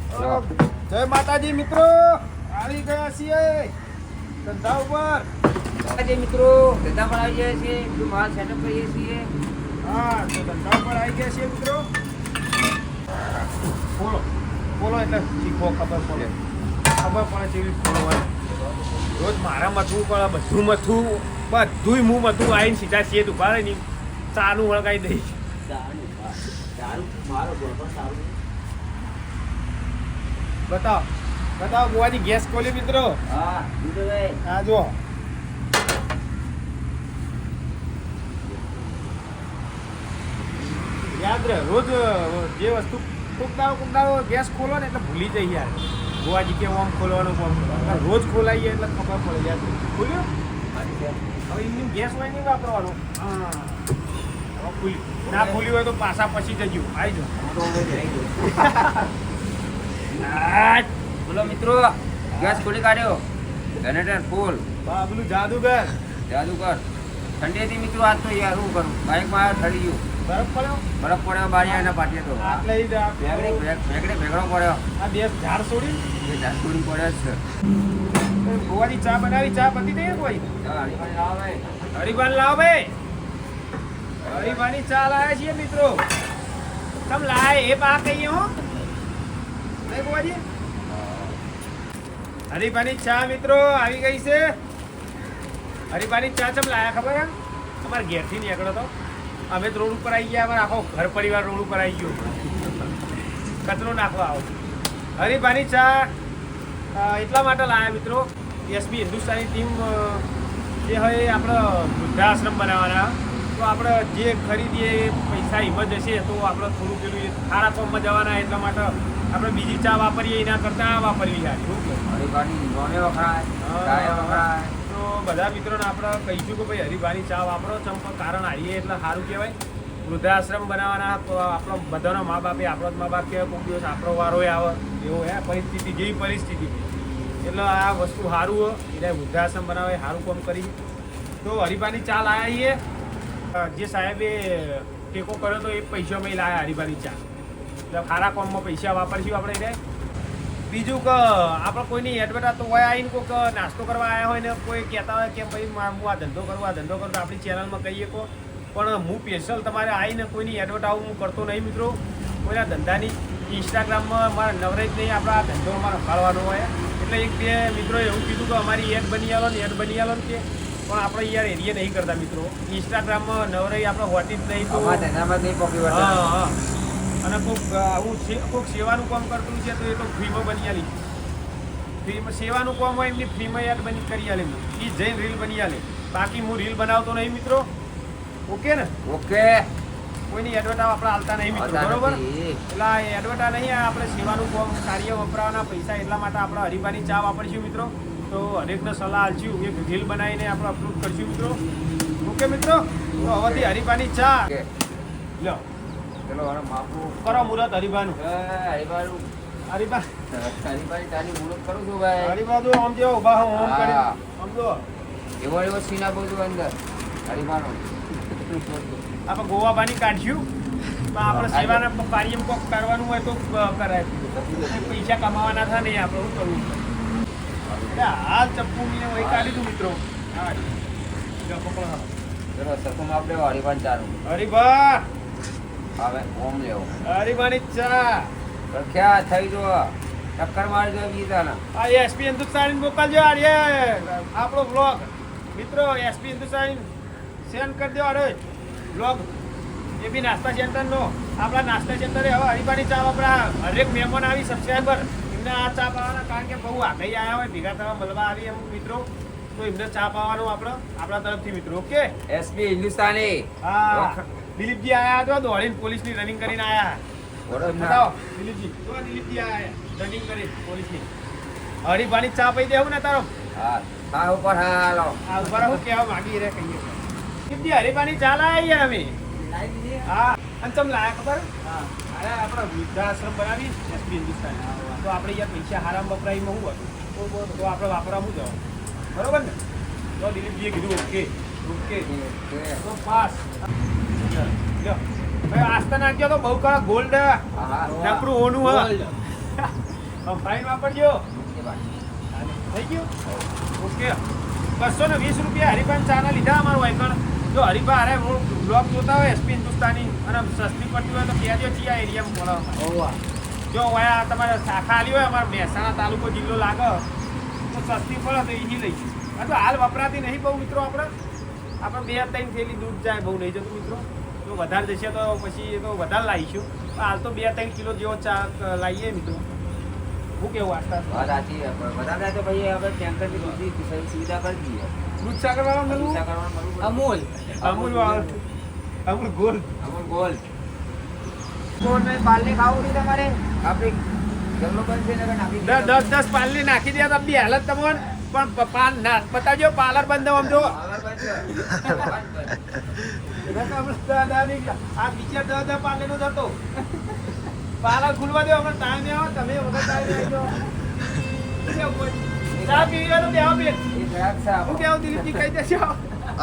જય માતાજી મિત્રો, આવી ગયા છીએ ધંધા ઉપર. મિત્રો ધંધા પર આવી ગયા છીએ, બધું માલ સેટઅપ કરીએ છીએ. હા, તો ધંધા ઉપર આવી ગયા છીએ મિત્રો. બોલો બોલો એટલે શીખો, ખબર પડે જેવી ખોલવાની. રોજ મારા મથવું પડે, બધું મથવું, બધું હું મથવું આવીને સીધા છીએ ઉભા રહી ચાનું વળગાઈ દઈશ. બતાવો બતાવો બુવાજી, ગેસ ખોલી મિત્રો. હા હા જો યાદ રહે, રોજ જે વસ્તુ કુકડાઓ ગેસ ખોલો ને એટલે ભૂલી જઈએ યાર. બુવાજી કે ઓમ ખોલવાનું કોમ રોજ ખોલાઈએ એટલે ખબર પડે. યાદ ખોલ્યું હવે એમની ગેસ હોય નહીં વાપરવાનો. હા હવે ખુલ્યું ના ખુલ્યું હોય તો પાછા પછી જજો આવી જાઓ. બોલો મિત્રો, ગેસ ખોલી કાઢ્યો, જનરેટર ફૂલ. પેલું જાદુગર જાદુગર ઠંડી હતી મિત્રો. આજ તો યાર શું કરું, બાઇકમાં ઠરી ગયું. બરફ પડ્યો, બરફ પડ્યો બારીયા એના પાટીએ તો આટલે ભેગડો પડ્યો. આ દેશ ઝાડ છોડી એ જાસ્તુડી પડ્યો જ છે. ભુવાજી ચા બનાવી, ચા પતી દઈએ કોઈ. હરિભાન લાવો ભાઈ, હરિભાની ચા લાયા છીએ મિત્રો. તમે લાય એ પા કહીએ હો નહીં ભુવાજી. હરિભાની ચા મિત્રો આવી ગઈ છે. હરિભાની ચા ચમ લાયા ખબર હે? અમારે ઘેરથી નીકળો તો અમે તો રોડ ઉપર આવી ગયા. અમારે આખો ઘર પરિવાર રોડ ઉપર આવી ગયો કચરો નાખવા આવો. હરિભાની ચા એટલા માટે લાયા મિત્રો. એસબી હિન્દુસ્તાની ટીમ જે હોય આપણે વૃદ્ધાશ્રમ બનાવવાના, તો આપણે જે ખરીદીએ પૈસા હિંમત જશે તો આપણે થોડું પેલું સારા કામમાં જવાના. એટલા માટે આપણે બીજી ચા વાપરીએ એના કરતાં આ વાપરવી સારી. શું કહો? હરિભાની નોને વખણાય, ચાય વખણાય. તો બધા મિત્રોને આપણે કહીશું કે ભાઈ હરિભાની ચા વાપરો. ચંપક કારણ આવીએ એટલે સારું કહેવાય. વૃદ્ધાશ્રમ બનાવવાના તો આપણો બધાનો મા બાપે આપણો જ મા બાપ કહેવાય. કોઈક દિવસ આપણો વારો આવે એવો હે પરિસ્થિતિ, જેવી પરિસ્થિતિ એટલે આ વસ્તુ સારું હોય એટલે વૃદ્ધાશ્રમ બનાવે સારું કામ કરી. તો હરિભાની ચા લાવીએ. જે સાહેબે ટેકો કર્યો તો એ પૈસામાં લાવ્યા હરિભાની ચા. એટલે સારા કામમાં પૈસા વાપરશું આપણે એને. બીજું કે આપણે કોઈની એડવર્ટાઈઝ તો હોય આવીને કોઈક નાસ્તો કરવા આવ્યા હોય ને કોઈ કહેતા હોય કે ભાઈ હું આ ધંધો કરું તો આપણી ચેનલમાં કહીએ કહો. પણ હું સ્પેશિયલ તમારે આવીને કોઈની એડવર્ટાઈઝ હું કરતો નહીં મિત્રો. કોઈના ધંધાની ઇન્સ્ટાગ્રામમાં મારા નવરેજ નહીં, આપણા ધંધો અમારે સંભાળવાનો હોય. એટલે એક બે મિત્રોએ એવું કીધું કે અમારી એડ બની આલો ને કે પણ આપણે યાર એરિયા નહીં કરતા મિત્રો. ઇન્સ્ટાગ્રામમાં નવરાઈ આપણે હોતી જ નહીં. હા, અને કોઈક સેવાનું કામ કરતું છે તો એ તો ફ્રીમાં બની આલી. ફ્રીમાં સેવાનું કામ હોય એમની ફ્રીમાં એડ બની કરી આલે. એ જઈને રીલ બની આલે. બાકી હું રીલ બનાવતો નહીં મિત્રો. ઓકે ને? ઓકે. કોઈની એડવર્ટાઈઝ આપણે હાલતા નહીં મિત્રો, બરોબર? એટલે આ એડવર્ટાઈઝ નહીં, આપણે સેવાનું કામ કાર્ય વપરાવાના પૈસા એટલા માટે આપણે હરિભાની ચા વાપરીશું મિત્રો. તો હરેકને સલાહ આલશું, એક રીલ બનાવીને આપણે અપલોડ કરીશું મિત્રો. ઓકે મિત્રો, તો હવેથી હરિભાની ચા લો. ચલો હવે માપું કરો મુહૂર્ત હરિભાનું. હરિભાનું હરિભાની ચાની મુહૂર્ત કરું છું ભાઈ. હરિભા તો આમ જેવો ઉભા હું આમ કરી આમ જો એવો સીના બધું અંદર હરિભાનો આપણે ગોવાબાની કાઢ્યું. આપણે સેવાના કાર્યમાં કોક કરવાનું હોય તો કરાય. પૈસા કમાવાના થાય નહીં આપણે શું કરવું. હાલ ચપ્પુ ને વહી કાઢી દઉં મિત્રો. હા ચલો સરખું માપ લેવો હરિભાન ચાનું. હરિભા હવે ઓમ લેવો. હરિભાની ચા પ્રખ્યાત થઈ જો ટક્કર મારજો ગીતાના. આ એસપી હિન્દુસ્તાની મોકલજો. આપણો બ્લોગ મિત્રો એસપી હિન્દુસ્તાની સેન્ડ કરી દો. અરે બ્લોગ એ બી નાસ્તા સેન્ટરનો. આપણા નાસ્તા સેન્ટરે હવે હરિભાની ચા આપણા હરેક મહેમાન આવી સબસ્ક્રાઈબર એમને આ ચા પાવાના, કારણ કે બહુ આગળ આવ્યા હોય ભેગા થવા મળવા આવી એમ મિત્રો. તો એમને ચા પાવાનું આપણા તરફથી મિત્રો. Okay SP Hindustani. હા, દિલીપજી આયા તો દોડીને પોલીસની રનિંગ કરીને આયા. બતાવો દિલીપજી. તો દિલીપજી આયા રનિંગ કરી પોલીસની. હરિભાની ચા પી દેવું ને તારો. હા હા ઉપર હાલો. આ ઉપર હું કહેવા માંગી રે કહીએ. દિલીપજી હરિભાની ચા લાયા અમે. હા, અને ચમ લાયા ખબર? હા, અરે આપણે વૃદ્ધાશ્રમ બનાવી એસપી હિન્દુસ્તાની. તો આપણે યાર પૈસા હારામ વપરાયમાં શું હતું તો આપણે વાપરવા શું જવાનું, બરોબર ને? તો દિલીપજીએ કીધું ઓકે ઓકે તો પાસ. ભાઈ આસ્તા નાખ્યો તો બહુ કડા ગોલ્ડ નકરું ઓનું હ કમ્બાઈન વાપરજો. ઓકે ભાઈ. થઈ ગયું? ઓકે. 220 રૂપિયા હરિભાઈ ચાના લીધા અમારું વાયકણ. જો હરિભાઈ અરે બ્લોગ જોતા હોય એસપી હિન્દુસ્તાની અને સસ્તી પડતી હોય તો કહેજો છીએ આ એરિયામાં બોલાવવા. ઓવા. જો આ તમારે શાખા આલી હોય અમારા મહેસાણા તાલુકો જિલ્લો લાગે તો સસ્તી પડે તો એની લઈશું. આ તો હાલ વપરાતી નહીં બહુ મિત્રો આપણે 2-3 થેલી દૂધ જાય બહુ નહીં જતું મિત્રો. જો વધારે જશે તો પછી તો વધારે લાવીશું. હાલ તો 2-3 કિલો જેવો ચા લાવીએ મિત્રો. હું કેવું આસ્તા વાત સાચી છે. બધા તો ભાઈ આપણે ટેન્કરની બધી સુવિધા કરી દઈએ. દૂધ સાકર વાળા મળવું અમૂલ અમૂલ વાળા અમૂલ ગોલ્ડ અમૂલ ગોલ્ડ. કોને પાલને ખાવું નહીં તમારે? આપણે ગલ્લો બંધ છે ને નાખી દઈએ. 10 પાલની નાખી દે તો બી હાલત તમને પણ પાલ ના બતાવજો પાર્લર બંધ આમ જો પાલર બંધ છે. આ બીજા 10 પાર્લર નો જતો પાર્લર ખુલવા દો હમણાં ટાઈમ આવો તમે વગર ટાઈમ ચા પીવી હોય તો બેહો બેન. એ ગ્રાહક સાહેબ. હું કેવું દિલીપજી કહી દેશો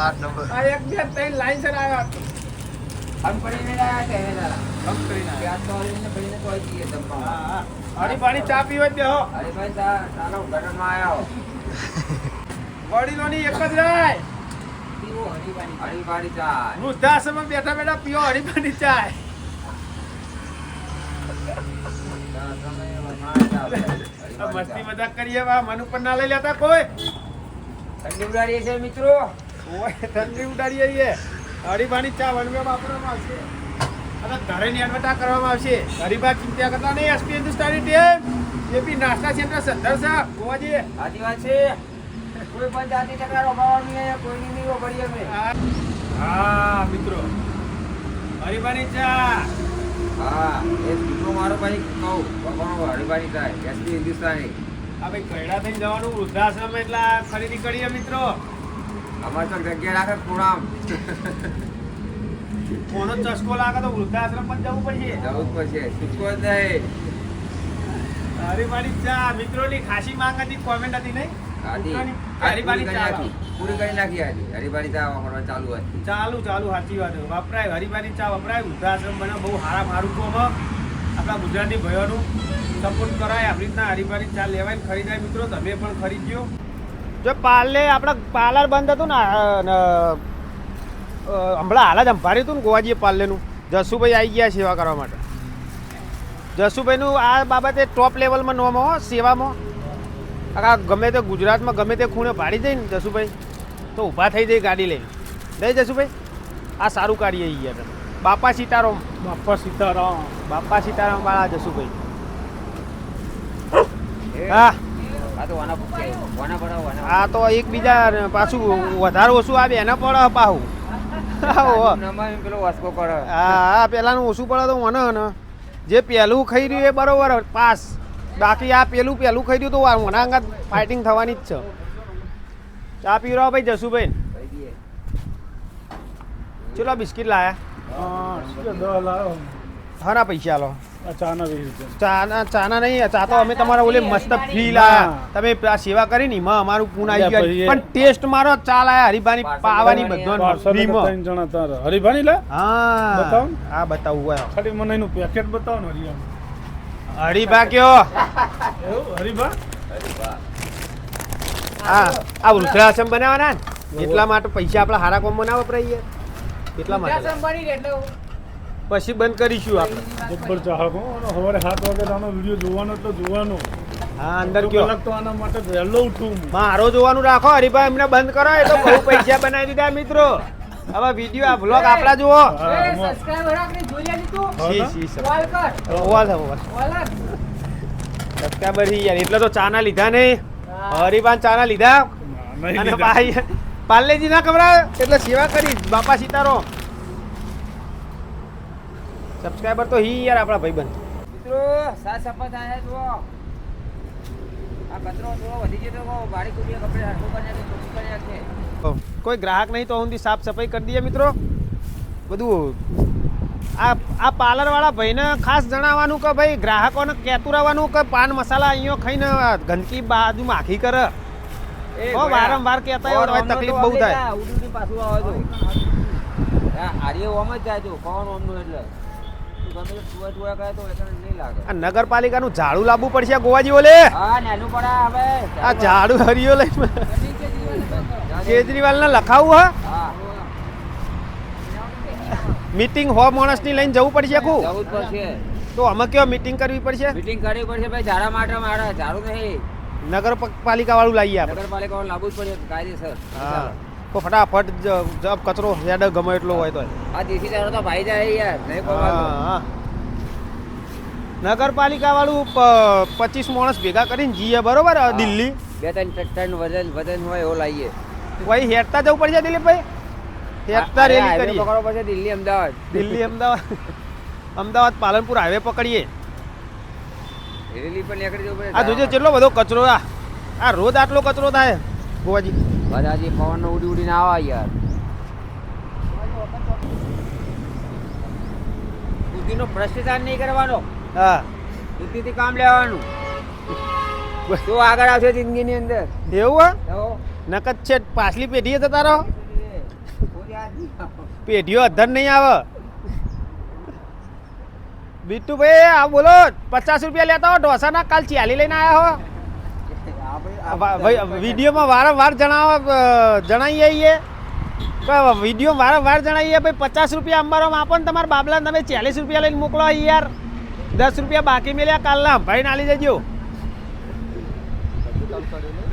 8 નંબર. આ 1-2-3 લાઈન સર આવ્યા हम पढ़ने लाया थे दादा. हम કરીને આવ્યા. प्याज तो ने पढ़ने तो आई थी दब्बा. હા હરી પાણી ચા પીવો જ બેહો अरे भाई सालो गठन में आया हो. વડીલોની એક જ રાય पीવો हरी पानी चाय. વૃદ્ધાશ્રમમાં બેઠા બેઠા પીઓ હરી પાણી ચાય. આ મસ્તી મજાક કરીએ વા મન ઉપર ના લઈ લેતા કોઈ ठंडी उड़ाड़ी है मित्रों. ઓય ઠંડી ઉડાડીએ છીએ હરીબાની ચા વનવે વાપરવામાં આવશે અને ઘરેની અડવટા કરવામાં આવશે. હરીબા ચિંતા કરતા નહીં. એસપી હિન્દુસ્તાની ટીમ એ બી નાસ્તા સેન્ટર સંદર સાહેબ ગોવાજી आदिवासी कोई पण जाति तकरार अभावनी है कोई नहीं वो बढ़िया में. હા મિત્રો હરીબાની ચા हाँ ये मित्रों मारो भाई कहूँ भगवान हरिबानी चाय एसपी हिंदुस्तानी. આ ભાઈ કૈડા થઈને જવાનું વૃદ્ધાશ્રમ એટલે આ ખરીદી કરીએ મિત્રો. हमारे तो जग्या राखे पूराम. કોનો ચસ્કો લાગે તો વૃદ્ધાશ્રમ પણ જવું પડશે. जरूर पछे छुटको ज नहीं. હરીબાની ચા મિત્રોની ખાસી માંગ હતી કોમેન્ટ હતી નહીં आदि હરીબાની ચા पूरी કરી નાખી આજી હરિબાની ચા વાપરવા ચાલુ હતી. ચાલુ સાચી વાત વપરાય હરીબાની ચા વપરાય. વૃદ્ધાશ્રમ બને બહુ સારું કોમ આપણા ગુજરાતી ભાઈઓનું સપોર્ટ કરાય. આવી રીતના હરીબાની ચા લેવાય ને ખરીદાય મિત્રો. તમે પણ ખરીદજો. જો પાર્લે આપણા પાર્લર બંધ હતું ને હમણાં હાલ જ અંભાર્યું હતું ને ગોવાજીએ પાર્લેનું. જસુભાઈ આવી ગયા સેવા કરવા માટે. જસુભાઈનું આ બાબતે ટોપ લેવલમાં નોમ હો સેવામાં. આ ગમે તે ગુજરાતમાં ગમે તે ખૂણે ભાડી જાય ને જસુભાઈ તો ઊભા થઈ જાય ગાડી લઈને. નહીં જસુભાઈ આ સારું કાર્ય યાર. બાપા સીતારામ વાળા જસુભાઈ. હા આ તો વાના પડાવ વાના. આ તો એકબીજા પાછું વધારે ઓછું આવે એના પડે પાછું. નમાય પેલો વાસ્કો કરે. હા પેલાનું ઓછું પડે તો મને ને જે પહેલું ખાઈ રહ્યું એ બરોબર પાસ. બાકી આ પેલું ખાઈ રહ્યું તો મને અંગાત ફાઇટિંગ થવાની જ છે. ચા પી રહ્યો ભાઈ જસુભાઈ. કહી દઈએ. ચલો બિસ્કિટ લાયા. હા ના પૈસા લો. ચાના નહીં ચા તો અમે તમારા ઓલે મસ્ત ફ્રી લાયા. તમે આ સેવા કરી ને એમાં અમારું પૂન આવી ગયું પણ ટેસ્ટ મારો ચા લાયા હરીબાની પાવાની બધો ફ્રીમાં. હરિભાની લે હા બતાવો. હા બતાવું હોય ખાલી મને એનું પેકેટ બતાવો ને હરિયાનું. હરીબા કયો એવું હરિભા અરે વાહ. આ વૃદ્ધાશ્રમ બનાવવાના ને એટલા માટે પૈસા આપણા હારા કોમ ના વપરાઈએ એટલા માટે પછી બંધ કરીશું આપણે. જબ્બર ચાહક હો. અને સવારે 7 વાગે આનો વિડીયો જોવાનો તો જોવાનો. હા અંદર કયો કલાક તો આના માટે વહેલો ઉઠું હું. મારો જોવાનું રાખો હરીભાઈ એમને બંધ કરો. એ તો બહુ પૈસા બનાવી દીધા મિત્રો. હવે વિડીયો આ વ્લોગ આપણા જુઓ. હા, સબસ્ક્રાઈબર યાર એટલે તો ચાના લીધા નહીં. હરીભાઈ ચાના લીધા નહીં અને લીધા. ભાઈ પાર્લેજી ના ખવડાવે એટલે સેવા કરી બાપા સીતારો. સબસ્ક્રાઈબર તો હી યાર આપણા ભાઈબંધ. મિત્રો સાત સપત આયા જુઓ. આ કચરો થોડો વધી ગયો તો બારી કુટીએ કપડે હરખું કરી નાખે ચોખ્ખું કરી નાખે. કોઈ ગ્રાહક નહીં તો સુધી સાફ સફાઈ કરી દઈએ મિત્રો. બધું આ પાર્લર વાળા ભાઈને ખાસ જણાવવાનું કે ભાઈ ગ્રાહકોને કહેતું રહેવાનું કે પાન મસાલા અહીંયા ખાઈને ગંદકી બાજુમાં આખી કરે. વારંવાર કહેતા હોય તો તકલીફ બહુ થાય. ઉડી પાછું આવે તો આર્ય ઓમ જ જાય તો પવન ઓમનું એટલે ગમે તે ટુવા ટુવા કરે તો એટલે નહીં લાગે. આ નગરપાલિકાનું ઝાડુ લાવવું પડશે ગોવાજી ઓલે. હા નાનું પડે હવે. આ ઝાડુ હરિયો લઈને કેજરીવાલ ને લખાવું હા મીટિંગ હો માણસની લઈને જવું પડશે કુ જવું જ પડશે. તો અમે કેવા મીટિંગ કરવી પડશે મીટિંગ કરવી પડશે ભાઈ ઝાડા માટે મારા ઝાડુ નહીં નગરપાલિકા વાળું લાવીએ આપણે. નગરપાલિકા લાવવું જ પડે કાયદેસર. હા તો ફટાફટ જબ કચરો હેડ ગમે એટલો હોય તો આ દેશી ઝાડો તો ભાઈ જાય યાર નહીં કોઈ હા, વાંધો. હા. નગરપાલિકા વાળું 25 માણસ ભેગા કરીને જઈએ બરોબર હા. દિલ્હી બે ત્રણ ટન વજન હોય એવો લાવીએ. વહી હેડતા જવું પડશે દિલીપભાઈ હેડતા રેલી હાઈવે કરીએ પકડવો પડશે દિલ્હી અમદાવાદ. દિલ્હી અમદાવાદ અમદાવાદ પાલનપુર હાઈવે પકડીએ. રેલી પર નીકળી જવું પડે. આ જોજો કેટલો બધો કચરો આ રોજ આટલો કચરો થાય ગોવાજી. બધાજી પવન ઉડી ઉડીને આવા યાર. બુદ્ધિનો ભ્રષ્ટાચાર નહીં કરવાનો, હા બુદ્ધિથી કામ લેવાનું. તો આગળ આવશે જિંદગીની અંદર. એવું હા તો નકદ છે પાછલી પેઢીએ જતા રહો પેઢીઓ અધર નહીં આવે. બીટુભાઈ આ બોલો 50 રૂપિયા લેતા હો ઢોસાના કાલ 40 લઈને આવ્યા હો વિડીયોમાં વારંવાર જણાવીએ વિડીયો વારંવાર જણાવીએ ભાઈ 50 રૂપિયા અંબારોમાં આપો ને તમારા બાબલા તમે 40 રૂપિયા લઈને મોકલો યાર. 10 રૂપિયા બાકી મેલ્યા કાલના ભાઈ ના લઈ જજો.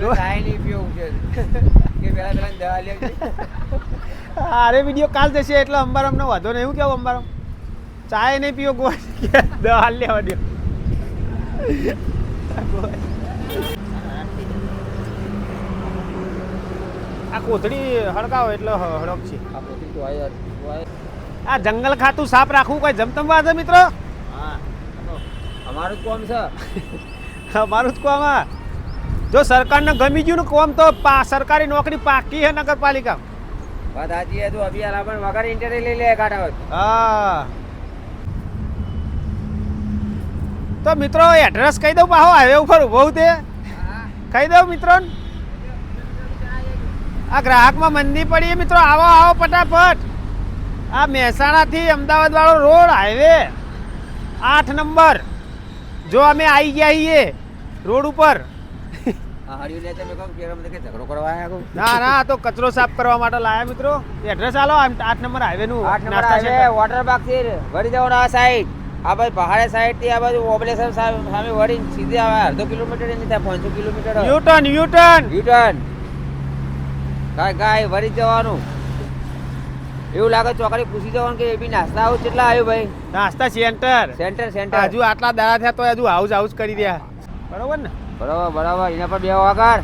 ચાય નહીં પીવું છે કે પેલા પેલા દવા લેવી. અરે વિડીયો કાલ જશે એટલે અંબારામ નો વાંધો નહીં. એવું કેવું અંબારામ ચાય નહીં પીવો ગોવા દવા લેવા દો. આ કોથળી હડકાવો એટલે હડક છે. આ પોતી તો આય આ જંગલ ખાતું સાફ રાખવું કોઈ જમતમ વાત છે મિત્રો. હા અમારું જ કોમ છે. મારું જ કોમ હા. જો સરકારને ગમી ગયું ને કોમ તો સરકારી નોકરી પાકી છે નગરપાલિકા. વાત સાચી છે. તું અભિયાન આપણ વગર ઇન્ટરવ્યુ લઈ લે કાઢા. હા તો મિત્રો એડ્રેસ કહી દઉં પાહો હાઈવે ઉપર ઉભો તે કહી દઉં મિત્રો. આ ગ્રાહકમાં મંદી પડી મિત્રો. આવો આવો ફટાફટ. આ મહેસાણાથી અમદાવાદ વાળો રોડ હાઈવે 8 નંબર. જો અમે આવી ગયા છીએ રોડ ઉપર. આ હરિયું લે તમે કહો કે મને કે ઝઘડો કરવા આવ્યા કહું. ના ના આ તો કચરો સાફ કરવા માટે લાયા મિત્રો. એડ્રેસ આલો 8 નંબર હાઈવે નું 8 નંબર આવે વોટર પાર્ક થી વળી જવાનું આ સાઈડ. આ બાજુ પહાડે સાઈડ થી આ બાજુ ઓબલેસર સામે વળી સીધે આવે. અડધો કિલોમીટર નહીં થાય 500 કિલોમીટર. યુટર્ન યુટર્ન ગાય વળી જવાનું. એવું લાગે ચોકડી પૂછી જવાનું કે એ બી નાસ્તા આવું કેટલા આવ્યું ભાઈ. નાસ્તા સેન્ટર સેન્ટર હજુ આટલા દાડા થયા તો હજુ હાઉસ કરી રહ્યા બરોબર ને. બરાબર એના પર બે વાગર.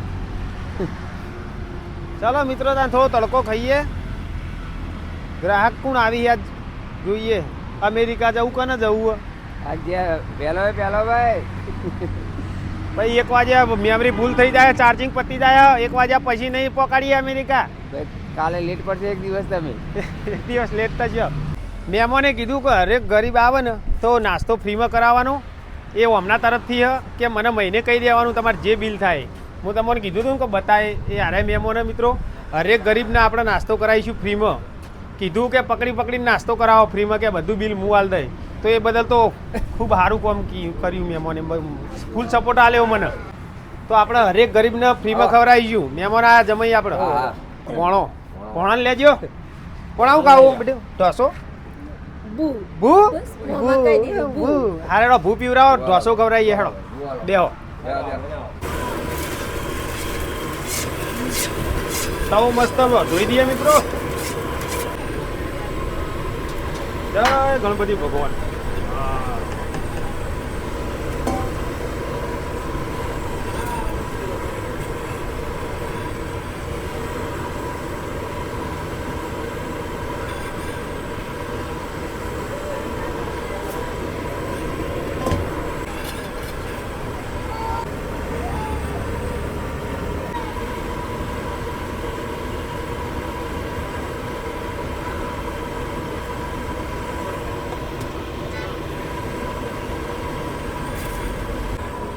ચાલો મિત્રો ત્યાં થોડો તડકો ખાઈએ. ગ્રાહક કોણ આવી આજ જોઈએ. અમેરિકા જવું કે ન જવું આજે પહેલો ભાઈ. ભાઈ 1 વાગે મેમરી ભૂલ થઈ જાય ચાર્જિંગ પતી જાય 1 વાગ્યા પછી નહીં પકડીએ અમેરિકા. કાલે લેટ પડશે એક દિવસ તમે. એક દિવસ લેટ થશે. મહેમાને કીધું કે હરેક ગરીબ આવે ને તો નાસ્તો ફ્રીમાં કરાવવાનો. એ હમણાં તરફથી કે મને મહિને કહી દેવાનું તમારે જે બિલ થાય. હું તમને કીધું હતું કે બતાવે એ હારે મહેમાને મિત્રો હરેક ગરીબને આપણે નાસ્તો કરાવીશું ફ્રીમાં. કીધું કે પકડીને નાસ્તો કરાવો ફ્રીમાં કે બધું બિલ હું હાલ દઈ. તો એ બદલ તો ખૂબ સારું કામ કર્યું મહેમાને. ફૂલ સપોર્ટ આલ્યો મને. તો આપણે હરેક ગરીબને ફ્રીમાં ખવડાવીશું. મહેમાન આ જમાઈ આપણે ભોણાને લેજો. ભોણાવું ખાવું બેટું ઢોસો ભૂ હારે ભૂ પીવરાવો ઢોસો ખવડાવીએ હેડો બેહો. તવો મસ્ત ધોઈ દઈએ મિત્રો. જય ગણપતિ ભગવાન.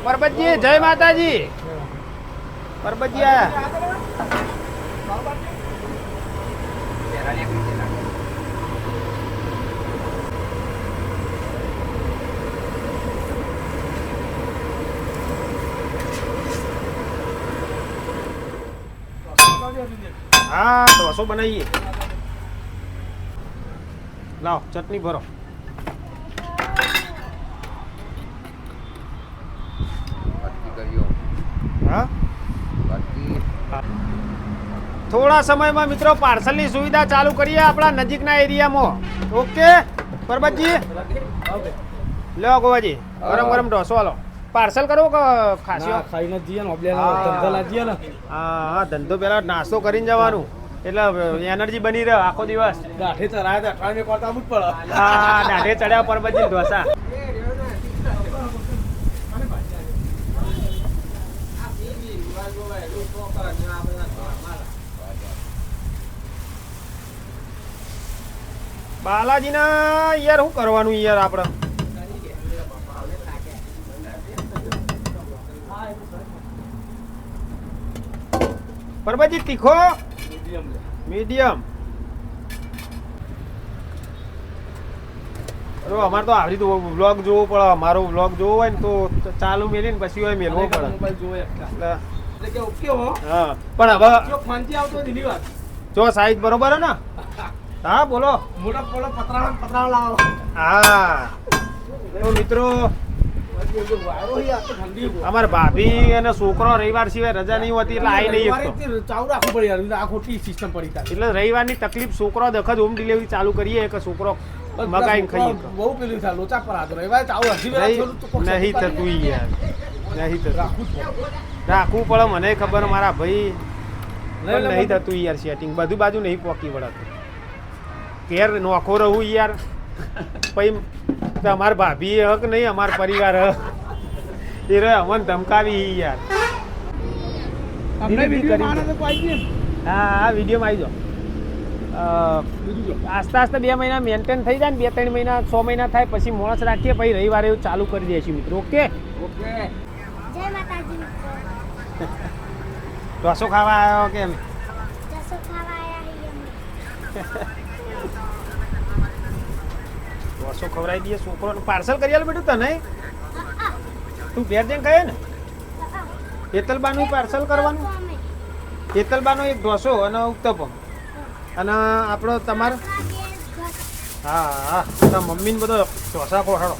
પરબતજી જય માતાજી. પરબતજી આયા. હા ઢોસો બનાવીએ. લાવ ચટણી ભરો. હા થોડા સમયમાં મિત્રો પાર્સલની સુવિધા ચાલુ કરીએ આપણા નજીકના એરિયામાં. ઓકે પરબતજી લો ગોવાજી ગરમ ગરમ ઢોસો હાલો. પાર્સલ કરવો કે ખાસ્યો? ખાઈને જઈએ ને ધંધા જઈએ ને હા ધંધો પેલા નાસ્તો કરીને જવાનું એટલે એનર્જી બની રહે આખો દિવસ. ગાંઠે ચરાયા અઠવાડિયે કરતા આવું જ પડે. હા દાઢે ચડ્યા પરબતજી ઢોસા. બાલાજીના યાર શું કરવાનું યાર આપણે? પરબતજી તીખો મીડિયમ. અમારે તો આવડી તો વ્લોગ જોવો પડે. અમારો વ્લોગ જોવો હોય ને તો ચાલુ મેલીને પછી હોય મેલવો પડે. હા પણ હવે જો સાઈઝ બરોબર હે ને? હા બોલો. મોટા પોલો પતરા લાવો. હા તો મિત્રો અમારા ભાભી અને છોકરો રવિવાર સિવાય રજા નહીં હોતી એટલે આવી નહીં શકતો. ચાલુ રાખવું પડે યાર, આ ખોટી સિસ્ટમ પડી થાય. એટલે રવિવારની તકલીફ છોકરો દખત હોમ ડિલિવરી ચાલુ કરીએ કે છોકરો મગાઈને ખાઈએ. બહુ પેલું થાય લોચા પર આતો રવિવારે ચાલુ નહીં થતું યાર, નહીં થતું. રાખવું પડે. મને ખબર મારા ભાઈ પણ નહીં થતું યાર સેટિંગ. બધું બાજુ નહીં પોકી વળાતું. ઘેર નોખો રહું યાર. પછી અમારા ભાભી હક નહીં અમારા પરિવાર હક એ રે અમને ધમકાવી યાર. હા હા વિડીયોમાં આવી જાઓ. આસ્તે આસ્તે 2 મહિના મેન્ટેન થઈ જાય ને 2-3 મહિના 6 મહિના થાય પછી મોણસ રાખીએ પછી રવિવારે એવું ચાલુ કરી દઈશું મિત્રો. ઓકે ઓકે જય માતાજી મિત્રો. ઢોસો ખાવા આવ્યો કેમ? ઢોસો ખાવા આયા હી અમે. ઢોસો ખવડાવી દઈએ છોકરોને. પાર્સલ કરી આલ બેટું તને. તું ઘેર જઈને કહે ને હેતલબાનું પાર્સલ કરવાનું. હેતલબાનો એક ઢોસો અને ઉત્તપમ અને આપણો તમારો હા હા મમ્મીને બધો ઢોસા ખોડાડો.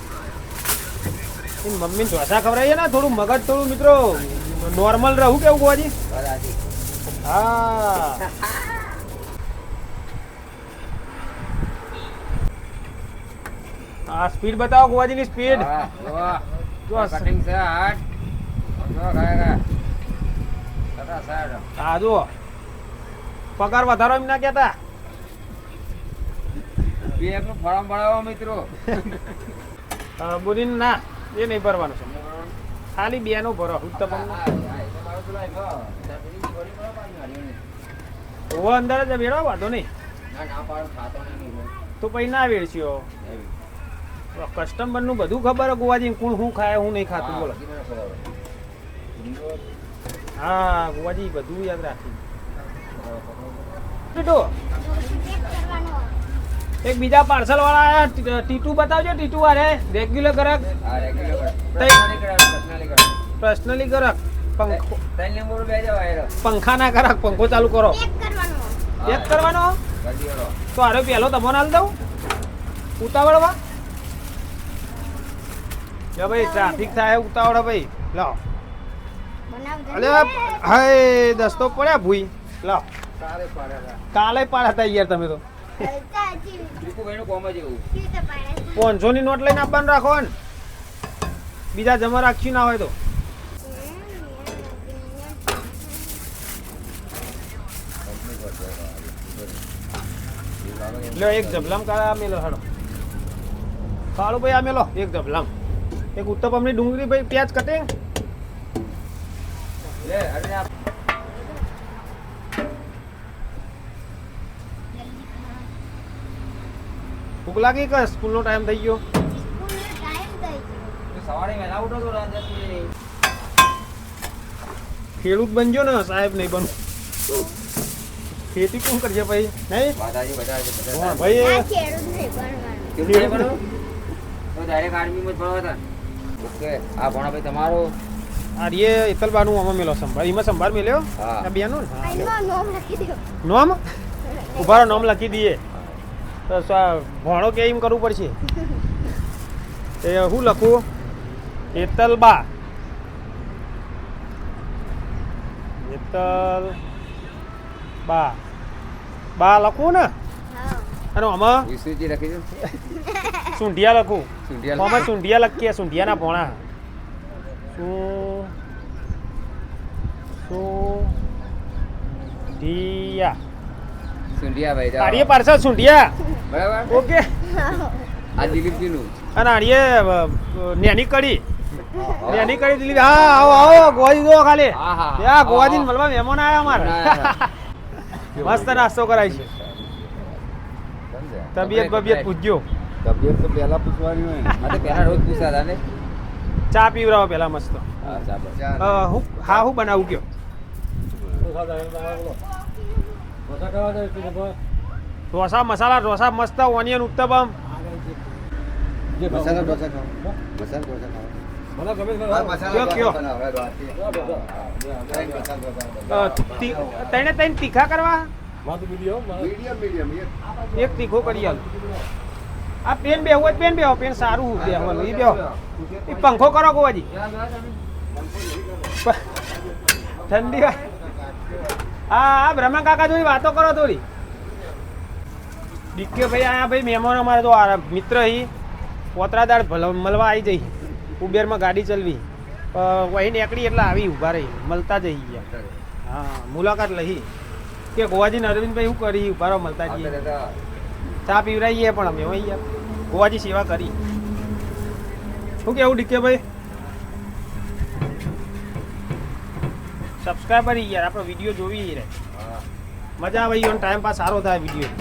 મમ્મીને ઢોસા ખવડાવીએ ને થોડું મગજ થોડું મિત્રો નોર્મલ રહું કેવું ગોવાજી? હા હા સ્પીડ બતાવો ગોવાજીની સ્પીડ. હા જુઓ પગાર વધારો એમ ના કહેતા. ફોર્મ ભરાવો મિત્રો. બોલીને ના એ નહીં ભરવાનું છે. ખાલી 2 નો ભરો ઉત્તપમ. ઓ અંદર જ વેડવા વાંધો નહીં તો પછી ના વેડશ્યો. કસ્ટમરનું બધું ખબર હે ગોવાજી કોણ શું ખાય શું નહીં ખાતું બોલો. હા ગોવાજી બધું યાદ રાખી. એક બીજા પાર્સલ વાળા આયા ટીટુ બતાવજો. ટીટુ વાળે રેગ્યુલર ગ્રાહક પર્સનલી ગ્રાહક પંખાના ગ્રાહક. પંખો ચાલુ કરો. એક કરવાનો તો અરે પેલો તમને હાલ દઉં ઉતાવળમાં. લે ભાઈ ટ્રાફિક થાય ઉતાવળ ભાઈ. લાવ અલે હાય દસ્તો પડ્યા ભૂઈ. લાવ કાલે પાડ્યા હતા યાર તમે તો. 500 ની નોટ લઈને આપવાનું રાખો ને બીજા જમા રાખ્યું ના હોય તો. લો એક જબલામ કાળા મેલો હાડો. કાળો ભાઈ આ મેલો એક જબલામ. એક ઉત્તપમની ડુંગળી ભાઈ પ્યાજ કટિંગ. ભૂખ લાગી કે સ્કૂલનો ટાઈમ થઈ ગયો? સવારે વહેલા ઉઠો તો ખેડૂત બનજો ને સાહેબ નહીં બનવું. ખેતી કોણ કરશે ભાઈ? નહીં ભાઈ ડાયરેક્ટ આર્મીમાં જ ભણવા હતા. ઓકે આ ભણા ભાઈ તમારો આ રે ઇતલબાનું આમાં મેલો સંભાર એમાં સંભાર મેલ્યો હા. આ બેનું ને એનું નામ લખી દો નોમ ઉભારો નામ લખી દઈએ તો ભણો કે એમ કરવું પડશે એ હું લખું એતલબા એતલ બા બા લખું ને હા અને આમાં વિષ્ણુજી લખી દો સુંઢિયા લખું સુંઢિયા આમાં સુંઢિયા લખીએ સુંઢિયાના ભોણા સુંઢિયા સુંઢિયા ભાઈ જાઓ. આર્ય પાર્સલ સુંઢિયા બરાબર ઓકે આ દિલીપજીનું અને આર્ય નેની કડી નેની કડી દિલીપ હા આવો આવો ગોવાજી દો ખાલી હા, હા, હા. ત્યાં ગોવાજી મળવા મહેમાન આવ્યા અમારે મહેમાન મસ્ત નાસ્તો કરાય છે સમજ્યા? તબિયત બબિયત પૂછજો તબિયત તો પહેલા પૂછવાની હોય ને આ તો પહેલા રોજ પૂછાતા ને ચા પીવરાવો પેલા મસ્ત હા ચાલો હું હા હું બનાવું કયો ઢોસા મસાલા ઢોસા મસ્ત ઓનિયન ઉત્તપમ મસાલા ઢોસા ખાઓ મસાલા ઢોસા ખાઓ કયો કયો તને તને તીખા કરવા એક તીખો કરી આલ આ પેન બેહવું હોય તો પેન બેહો પેન સારું બેહવાનું એ બેહો એ પંખો કરો ગોવાજી ઠંડી હોય હા બ્રહ્મા કાકા જોડી વાતો કરો થોડી ડીકે ભાઈ આયા ભાઈ મહેમાન અમારે તો આ મિત્ર હી પોતરાદાળ મળવા આવી જઈ ઉબેરમાં ગાડી ચલવી વહી નીકળી એટલે આવી ઊભા રહી મળતા જઈ ગયા હા મુલાકાત લઈ કે ગોવાજી અરવિંદભાઈ શું કરી ઊભા રહો મળતા જઈએ ચા પીવરાઈએ પણ અમે વહી યાર ગોવાજી સેવા કરી શું કેવું ડીકે ભાઈ સબસ્ક્રાઈબર યાર આપણો વિડીયો જોવી રે મજા આવે ઈવન ટાઈમ પાસ સારો થાય વિડીયો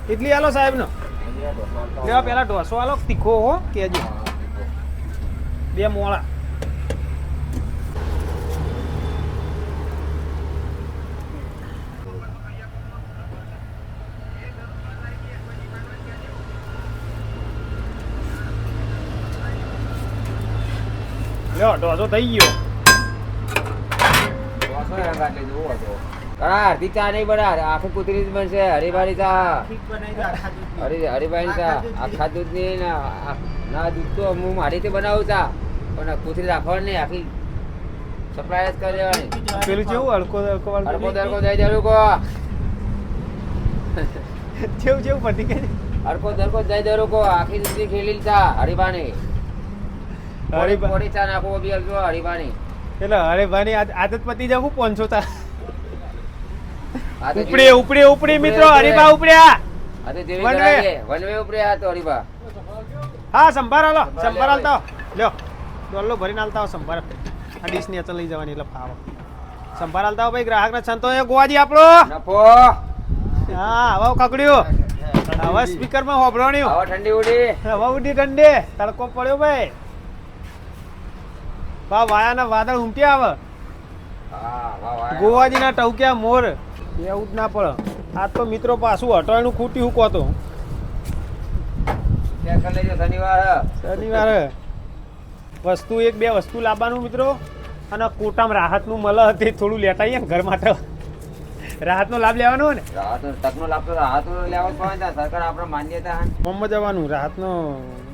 એટલી હાલો સાહેબ નો લેવા પેલા ઢોસો હાલો તીખો હો કેજી બે મોળા લ્યો ઢોસો થઈ ગયો અડધી ચા નહીં બના આખી કુતરી જ બનશે હરીભારી ચા હરીભાઈ ચા આખા દૂધ ની ના દૂધ તો હું મારી રીતે બનાવું ચા પણ કુતરી રાખવાની નહીં આખી સપ્લાય જ કરી દેવાની પેલું કેવું હલકો હલકો અડકો દરકો દઈ દેવું કો જેવું જેવું પતી ગઈ અડકો દરકો દઈ દેવું કો આખી દૂધની ખેલી ચા હરીભાની પોડી ચા નાખો બી હલકો હરીભાની એટલે અરે ભાઈ આદત પતી જાવ હું 500 તા આ તો ઉપડે ઉપડે ઉપડે મિત્રો હરીબા ઉપડ્યા આ તો જેવી વન વે. કરાવીએ વન વે ઉપરે આ તો હરીભા હા સંભાર હાલો સંભાર હાલતા લ્યો ડોલ્લો ભરીને હાલતા આવો સંભાર આ ડીશ ની અચલ લઈ જવાની એટલે ફાવો સંભાર હાલતા આવો ભાઈ ગ્રાહકના સંતો એ ગોવાજી આપણો નફો હા હવે કકડ્યો હવે સ્પીકરમાં હોભળણ્યું આવા ઠંડી ઉડી હવે ઉડી ઠંડે તડકો પડ્યો ભાઈ વાહ વાયાના વાદળ ઉમટ્યા આવે હા વાહ વાહ ગોવાજીના ટવક્યા મોર એવું જ ના પડે આ તો મિત્રો પાછું હટાણું ખૂટ્યું હું કહતો ત્યાં કરી લેજો શનિવાર શનિવારે વસ્તુ એક બે વસ્તુ લાવવાનું મિત્રો અને કોટામાં રાહતનું મળે તે થોડું લેતા આવીએ ને ઘર માટે રાહતનો લાભ લેવાનો હોય ને રાહતનો તકનો લાભ તો રાહત લેવો જ પડે ને સરકાર આપણે માન્યતા મોમમાં જવાનું રાહતનો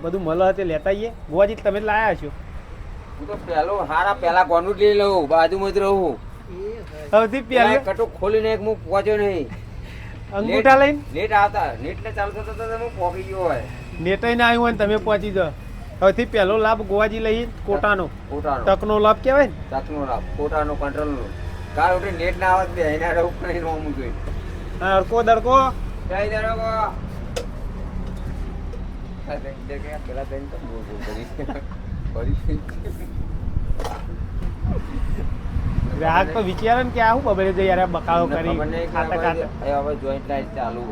બધું મળે તે લેતા આવીએ ગોવાજી તમે જ લાયા છો હું તો પહેલા કોનું જ લઈ લઉં બાજુમાં જ રહું સૌથી પહેલા કટુક ખોલીને એક હું પહોંચ્યો નહીં અંગૂઠા લઈને નેટ આવતા નેટ ને ચાલુ થતો તો હું પહોંચી ગયો હોય નેટય ના આવ્યું હોય ને તમે પહોંચી જાઓ સૌથી પહેલો લાભ ગોવાજી લઈ કોટાનો કોટાનો તકનો લાભ કહેવાય ને તકનો લાભ કોટાનો કંટ્રોલનો કાર ઉઠી નેટ ના આવત બે એના રહું પણ નોમું જોઈ હા, અડકો દડકો જય દરોગો પેલા બેન તો બોલ કરી ગ્રાહક તો વિચારે ને કે આ શું બબડે છે યાર આ બકાળો કરી ખબર નહીં કે ખાતા ખાતા હવે જોઈન્ટ લાઈન ચાલુ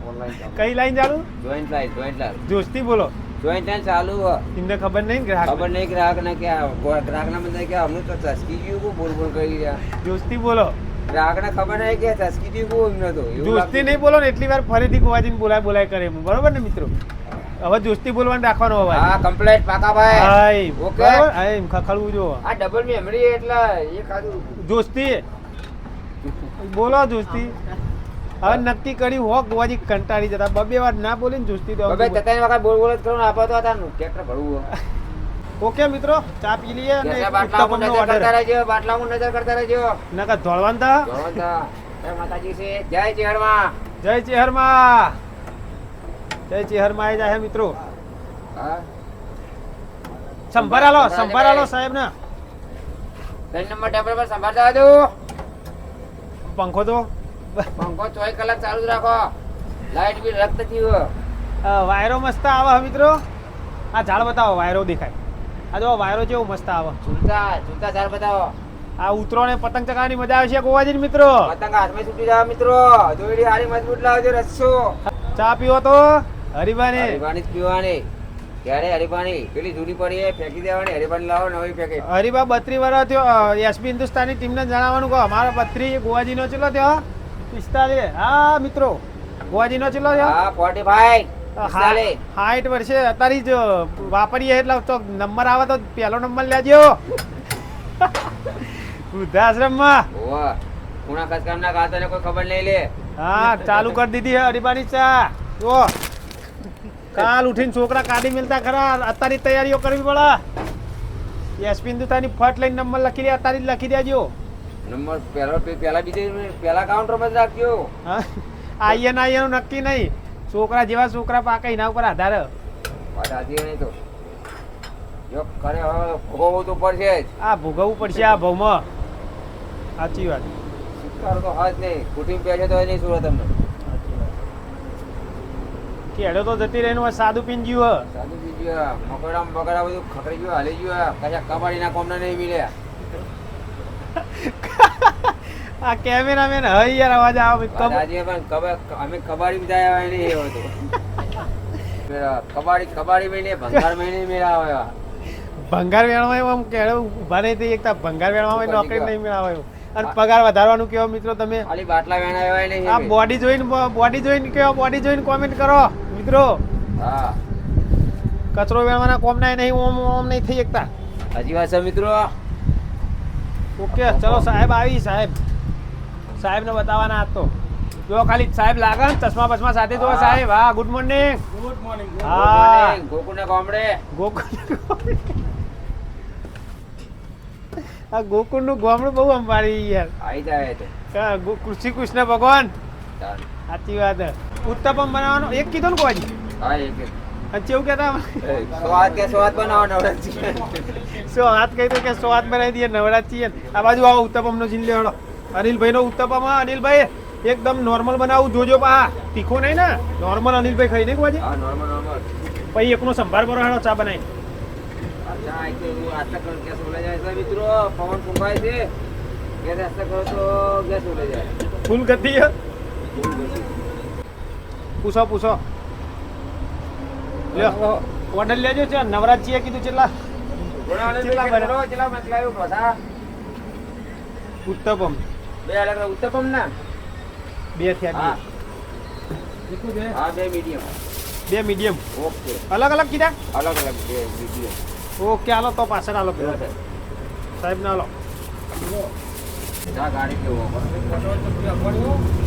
ઓનલાઈન કઈ લાઈન ચાલુ જોઈન્ટ લાઈન જોસ્તી બોલો જોઈન્ટ લાઈન ચાલુ એમને ખબર નહીં ને ગ્રાહક ખબર નહીં ગ્રાહક ને કે ગ્રાહક ના મને કે અમને તો ચસકી ગયું કો બોલ બોલ કરી રહ્યા જોસ્તી બોલો ગ્રાહક ને ખબર નહીં કે ચસકી ગયું કો એમને તો એવું જોસ્તી નહીં બોલો ને એટલી વાર ફરીથી ગોવાજીને બોલાય કરે બરોબર ને મિત્રો હવે દોસ્તી બોલવાનું રાખવાનો હવે હા કમ્પ્લેટ પાકા ભાઈ હાય ઓકે. બરાબર હા એમ ખખડવું જો આ ડબલ મેમરી એટલે એ ખાધું દોસ્તી બોલો દોસ્તી હવે નક્કી કર્યું હો ગોવાજી કંટાળી જતા બબે વાર ના બોલીને દોસ્તી તો હવે તતાઈ વખત બોલ બોલ જ કરો ને આપો તો તારનું ટ્રેક્ટર ભરવું ઓકે મિત્રો ચા પી લઈએ અને કેસા બાટલામાં ઉત્તપમનો નજર કરતા order. રહેજો બાટલામાં નજર કરતા રહેજો નકર ધોળવાન તા જોરદાર. જય માતાજી છે જય ચેહરમાં જય ચેહરમાં જય ચેહરમાં આવી જાય મિત્રો હા સંભાળાલો સાહેબ ને 3 નંબર ટેબલ પર સંભાળતા દો પંખો તો પંખો 24 કલાક ચાલુ જ રાખો લાઈટ બિલ રક્ત જીવ વાયરો મસ્ત આવે હે મિત્રો આ ઝાડ બતાવો વાયરો દેખાય આ જો વાયરો જેવો મસ્ત આવે ઝૂલતા ઝાડ બતાવો આ ઉતરો ને પતંગ ચગાવવાની મજા આવે છે ગોવાજી મિત્રો પતંગ હાથમાં છૂટી જાવ મિત્રો દોયડી હારી મજબૂત લાવજો રસ્સો ચા પીવો તો હરીબાની હરીબાની જ પીવાની ક્યારે હરીબાની પેલી જૂની પડી એ ફેંકી દેવાની હરીબાની લાવો નવી ફેંકી હરીબા 32 વર્ષ થયો એસપી હિન્દુસ્તાની ટીમને જણાવવાનું કહો અમારા 32 ગોવાજીનો ચેલો થયો 45 હા મિત્રો ગોવાજીનો ચેલો થયો હા 45 45 60 વર્ષે અત્યારે જ વાપરીએ એટલે તો નંબર આવે તો પહેલો નંબર લેજો વૃદ્ધાશ્રમમાં ઓવા ખૂણા ખસકામના ગાતાને કોઈ ખબર નહીં લે હા ચાલુ કરી દીધી હે હરીબાની ચા જો કાલ ઉઠીને છોકરા કાઢી મિલતા ખરા અત્યારે તૈયારીઓ કરવી પડે એસપી હિન્દુસ્તાની ફટ લઈને નંબર લખી દે અત્યારે જ લખી દેજો નંબર પહેલા કાઉન્ટર પર જ રાખજો હા આઈએનું નક્કી નહીં છોકરા જેવા છોકરા પાકે એના ઉપર આધાર વાત સાચી નહીં તો જો કરે હવે ભોગવવું તો પડશે જ આ ભોગવવું પડશે આ ભાવમાં સાચી વાત છુટકારો તો હાથ નહીં કુટુંબ પહેરે તો નહીં સુરત તમને કેડો તો જતી રહીને સાદું પીન ગયું સાદું બીજું મકોડા બગડા બધું ખકડી ગયું હાલી ગયું કશા કબાડીના કોમના નહીં મિલ્યા આ કેમેરામેન હઈ યાર અવાજ આવે આજે પણ અમે કબાડી બધા આવ્યા નહીં એવો તો કબાડી મહિને ભંગાર મહિને મેળા આવ્યા ભંગાર વેણમાં આમ કેડો ઉભા નહીં થઈ એકતા ભંગાર વેણમાં નોકરી નહીં મેળવાયો અને પગાર વધારવાનું કેવો મિત્રો તમે ખાલી બાટલા વેણા આવ્યા નહીં આ બોડી જોઈને કેવો બોડી જોઈને કોમેન્ટ કરો મિત્રો હા કચરો વેણવાના કોમ ના નહીં ઓમ ઓમ નહીં થઈ એકતા હજી વાત છે મિત્રો ઓકે ચલો સાહેબ આવી સાહેબને બતાવવાના આજ તો જો ખાલી સાહેબ લાગે ને ચશ્મા બસમા સાથે જો સાહેબ હા ગુડ મોર્નિંગ ગુડ મોર્નિંગ હા ગોકુળના ગામડે આ ગોકુળનું ગામડું બહુ અંબાડી યાર આવી જાય તો કૃષિ કૃષ્ણ ભગવાન ચાલ. સાચી વાત ઉત્તપમ બનાવવાનો એક કીધો ને કોઈ હા એક અને કેવું કહેતા સ્વાદ બનાવો નવરાત્રી સો હાથ કહી તો કે સો હાથ બનાવી દઈએ નવરાત્રી છીએ આ બાજુ આવો ઉત્તપમનો જીન લેવાનો અનિલભાઈનો ઉત્તપમ હા અનિલભાઈ એકદમ નોર્મલ બનાવું જોજો પા તીખો નહીં ને નોર્મલ અનિલભાઈ ખાઈ નહીં કોઈ હા નોર્મલ પછી એકનો સંભાર કરો હેડો ચા બનાવી આટલા કરો ગેસ ઓલે જાય છે મિત્રો પવન ફૂંકાય છે ગેસ આટલા કરો તો ગેસ ઓલે જાય ફૂલ ગતિ હે પૂછો લ્યો ઓર્ડર લેજો છે નવરાત્રીએ કીધું કેટલા કેટલા મતલાયું પાછા ઉત્તપમ બે અલગ ઉત્તપમ ના બે થયા હા હા બે મીડિયમ બે મીડિયમ ઓકે અલગ અલગ કીધા અલગ અલગ બે મીડિયમ ઓકે હાલો તો પાછળ હાલો પેલા સાહેબ ના હાલો જા ગાડી કેવો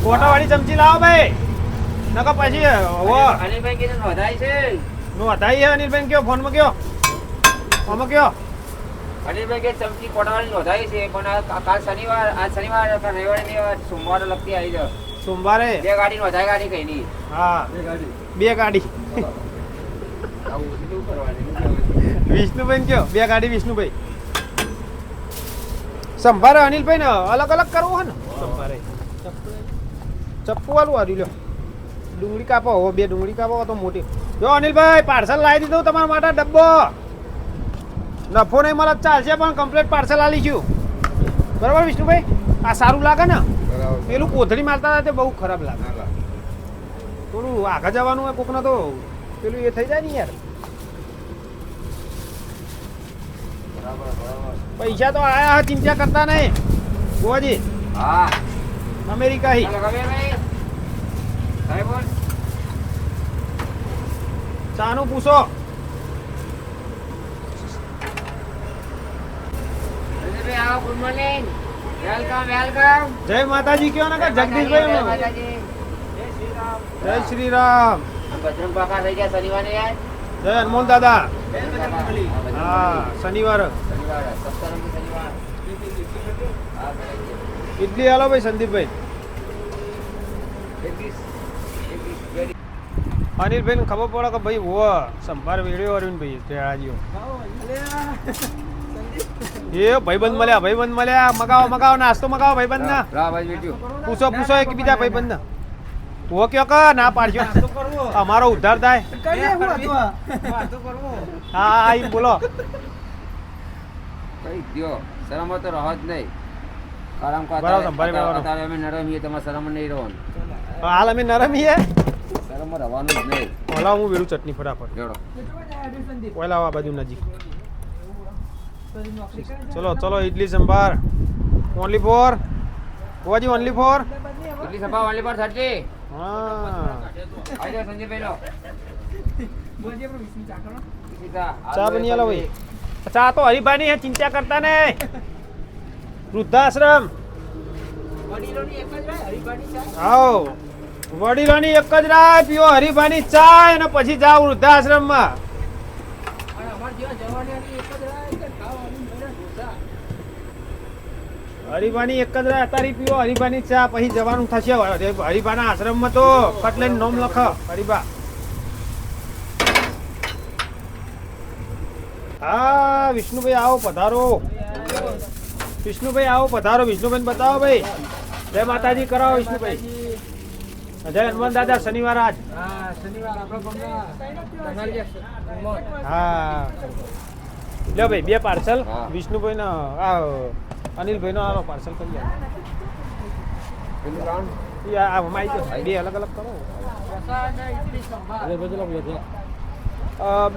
કોટાવાળી ચમચી લાવો ભાઈ નકર પછી અનિલભાઈ કે વધાય છે નો હટાઈ અનિલભાઈ કયો ફોનમાં કયો આમાં કયો અનિલભાઈ કે ચમચી કોટાવાળી નોંધાઈ છે પણ કાલ શનિવાર આજ શનિવાર રવિવારે નહીં સોમવારે લગતી આવી જાવ સોમવારે બે ગાડી નોંધાય ગાડી કઈ નહીં હા બે ગાડી આવું બધું કરવાનું વિષ્ણુભાઈ કયો બે ગાડી વિષ્ણુભાઈ સંભારે અનિલભાઈ ને અલગ અલગ કરવો હે ને સંભારે ચપ્પુ વાળું વાળું લ્યો ડુંગળી કાપો હો બે ડુંગળી કાપો તો મોટી જો અનિલભાઈ પાર્સલ લાવી દીધું તમારા માટે ડબ્બો નફો નહીં મળે ચાલશે પણ કમ્પ્લીટ પાર્સલ આલી છું બરાબર વિષ્ણુભાઈ આ સારું લાગે ને પેલું કોથળી મારતા હતા તે બહુ ખરાબ લાગે થોડું આગળ જવાનું હોય કોકને તો પેલું એ થઈ જાય ને યાર પૈસા તો આયા ચિંતા કરતા નહીં ગોવાજી હા અમેરિકા હી ચાલો ગમે ભાઈ સાહેબ બોલ ચાનું પૂછો. સંદીપભાઈ આવો, ગુડ મોર્નિંગ. Welcome welcome. જય માતાજી કયો ને કે જગદીશભાઈ જય નો. માતાજી. જય શ્રી રામ. બજરંગ બાપા થઈ ગયા શનિવારે યાર. જય હનુમાન દાદા. હા હા શનિવાર શનિવાર સપ્તાહનો શનિવાર. હા બરાબર. ઇડલી હાલો ભાઈ સંદીપભાઈ. અનિલભાઈ ને ખબર પડે કે ભાઈ વો સંભાર વેડ્યો અરવિંદભાઈ તેડાજીઓ. એ ભાઈબંધ મળ્યા મગાવો નાસ્તો મગાવો ભાઈબંધ ના. પૂછો એકબીજા ભાઈબંધ ના. તું કયો કે ના પાડજો અમારો ઉદ્ધાર થાય. હા એમ બોલો. કઈ દ્યો શરમ તો રહો જ નહીં. આરામ બરાબર, સંભાળી બરાબર. અત્યારે અમે નરમ છીએ, તમારે શરમ નહીં રહો. હાલ અમે નરમ છીએ. શરમ રહેવાનું જ નહીં. ઓલા હું વેડું ચટણી ફટાફટ. જોડો ઓલા આ બાજુ નજીક. ચલો ઇડલી સંભાર ઓનલી ફોર ગોવાજી ઓનલી ફોર. ઇડલી સભા વાલી પર 30. હા આવી જાઓ સંજયભાઈ લો. ચા બની આલો ભાઈ. ચા તો હરિભાઈ ની ચિંતા કરતા ને. વૃદ્ધાશ્રમ આવો વડીલોની એક જ રાહ પીવો હરિભાઈ ચા અને પછી જાઓ વૃદ્ધાશ્રમ માં. હરિભાઈ એક જ રાહ અત્યારે પીવો હરિભાઈ ચા પછી જવાનું થશે હરિભા ના આશ્રમ માં. તો કટલેન નોમ લખ હરિભા. હા વિષ્ણુભાઈ આવો પધારો. વિષ્ણુભાઈ બતાવો ભાઈ. જય માતાજી કરાવો વિષ્ણુભાઈ. જય હનુમાન દાદા શનિવાર આજ. હા લ્યો ભાઈ 2 પાર્સલ હા. વિષ્ણુભાઈ નો અનિલભાઈ નો આલો પાર્સલ કરી આવો. બે અલગ અલગ કરો.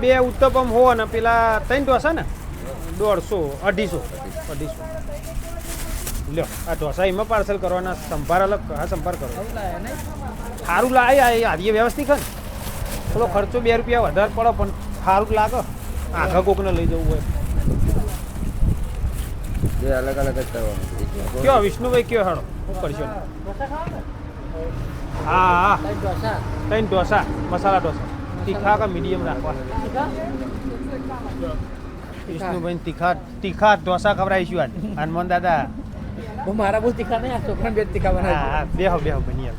2 ઉત્તપમ હો ને પેલા 3 ઢોસા ને 150 250 લ્યો આ ઢોસા એમાં પાર્સલ કરવાના. સંભાર અલગ. હા સંભાર કરો સારું લાગે. આદિએ વ્યવસ્થિત ખર થોડો ખર્ચો 2 રૂપિયા વધારે પડે પણ સારું લાગે. આખા કોકને લઈ જવું હોય. બે અલગ અલગ જ કરવાનું. કયો વિષ્ણુભાઈ કયો હાડો શું કરશો. હા 3 ઢોસા મસાલા ઢોસા. તીખા કે મીડિયમ રાખવા. વિષ્ણુભાઈ તીખા ઢોસા ખવડાવીશું આજ હનુમાન દાદા. મારા બહુ તીખા નહીં, આ છોકરા બે તીખા બનાવી. હા બેહો બની આવ.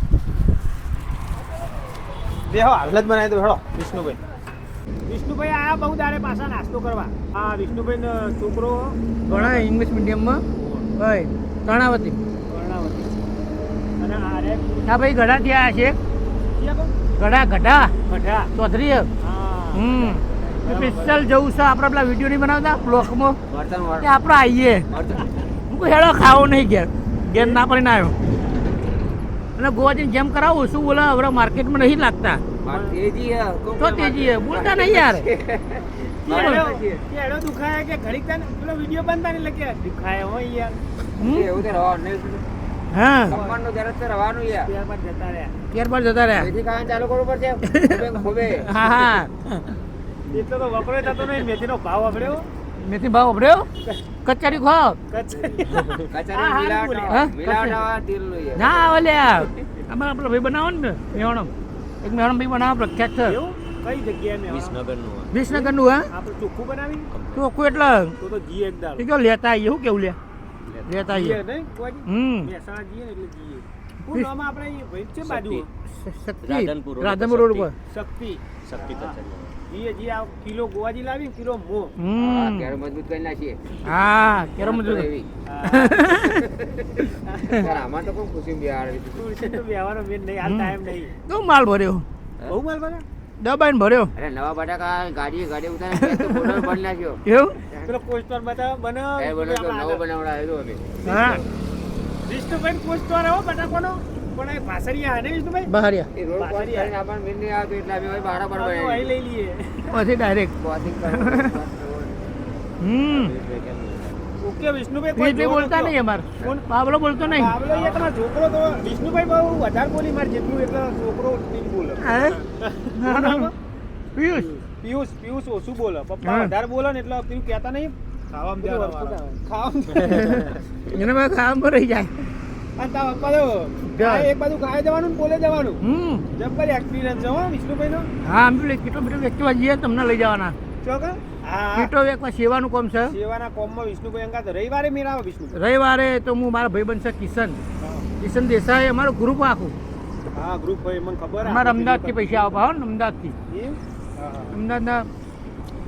બેહો હાલ જ બનાવી દો હેડો. વિષ્ણુભાઈ આયા બહુ દાડે પાછા નાસ્તો કરવા. હા વિષ્ણુભાઈ નો છોકરો ઘણા ઇંગ્લિશ મીડિયમમાં ભાઈ કર્ણાવતી. અને આ રે હા ભાઈ ગઢા થયા છે. ગઢા કઢા. ચૌધરી. હા સ્પેશિયલ જવું છે આપણે પેલા વિડીયો નહીં બનાવતા બ્લોકમાં વર્તન કે આપણે આવીએ. હું કહું હેડો ખાવો નહીં ઘેર ના પડીને આવ્યો. અને ગોવાજીને જેમ કરાવું શું બોલે હવે માર્કેટમાં નહીં લાગતા. તો તેજી હે બોલતા નહીં યાર. કેડો દુખાય કે ઘડીક તને પેલો વિડિયો બનતા ને લગે દુખાય હોય યાર. એવું તો રહેવાનું નહીં. હા જમવાનું જરૂર તો રહેવાનું યાર. ત્યારબાદ જતા રહ્યા. ત્યારબાદ જતા રહ્યા. મેથી ખાવાનું ચાલુ કરવું પડશે. ખોબે હા એટલો તો વપરાય થતો નહીં. મેથીનો ભાવ વપરાયો. મેથી ભાવ ઉભર્યો કચરી ખાઓ. કચારી હા? મિલાવટ તેલ લો યાર. ના ઓલ્યા અમારે આપણો ભાઈ બનાવો ને મેહોણમ. એક મેહોણમ ભાઈ બનાવો પ્રખ્યાત છે. એવું કઈ જગ્યાએ મેં વિસનગરનું હા આપણે ચોખ્ખું બનાવી ચોખ્ખું એટલે તો જીએ એક દાડો. એ કહો લેતા આવીએ શું કેવું લે લેતા જીએ આવીએ. નહીં કોઈ મહેસાણા જીએ ને એટલે જીએ. શું નામ આપણે એ ભાઈ છે બાજુ શક્તિ રાધનપુર રોડ ઉપર. શક્તિ જીએ જી આ કિલો ગોવાજી લાવી ને કિલો મો. હા, ત્યારે મજબૂત કરી નાખીએ. હા કેરો મજૂર. એવી. યાર, આમાં તો કોઈ ખુશી બિહાર તુલસી તો વ્યવહારનો મેન નહીં. આ ટાઈમ નહીં. તો માલ ભર્યો બહુ માલ બગા. દબાઈને ભર્યો. અરે નવા બટાકા ગાડી ઉતારે તો ફોટો બની નાખ્યો. એવું પેલો પોસ્ટર બતાવ બનાવ. એ બોલો તો નવો બનાવડાવ્યો અમે. હા વિષ્ણુભાઈ પોસ્ટર આવો બટાકોનો પણ એ ભાસરિયા હે ને વિષ્ણુભાઈ. બહારિયા એ રોડ પર કરીને આપણને મેળ નહીં આવતો એટલે અમે ભાઈ ભાડા પર આપણે અહીં લઈ લઈએ. પછી ડાયરેક્ટ ક્રોસિંગ ઓકે વિષ્ણુભાઈ કોઈ બોલતા નહીં અમાર કોણ? બાબલો બોલતો નહીં. બાબલો એ તમારો છોકરો તો વિષ્ણુભાઈ બહુ વધારે બોલી માર જેટલું એટલે છોકરો નહીં બોલે. હે? કોણ નામ? પિયુષ પિયુષ ઓછું બોલે પપ્પા હા. વધારે બોલે ને એટલે પેલું કહેતા નહીં ખાવામાં બધું ધ્યાન વસ્તુ આપવાનું. ખાવાનું એને મેં ખાવા રહી જાય અને તારા પપ્પા તો ખાય એક બાજુ ખાઈ જવાનું ને બોલે જવાનું હમ જબ્બર એક્સપિરિયન્સ છે હો વિષ્ણુભાઈનો હા આમ પેલી કીટો બીટો વેચવા જઈએ તમને લઈ જવાના ચોક હા કીટો વેચવા સેવાનું કામ છે સેવાના કોમમાં વિષ્ણુભાઈ અંગાત રવિવારે મેળ આવે વિષ્ણુભાઈ રવિવારે તો હું મારા ભાઈબંધ છે કિશન દેસાઈ અમારું ગ્રુપ આખું હા ગ્રુપ ભાઈ મને ખબર અમારા અમદાવાદથી પૈસા આવે હો ને અમદાવાદથી એમ? હા, હા. અમદાવાદના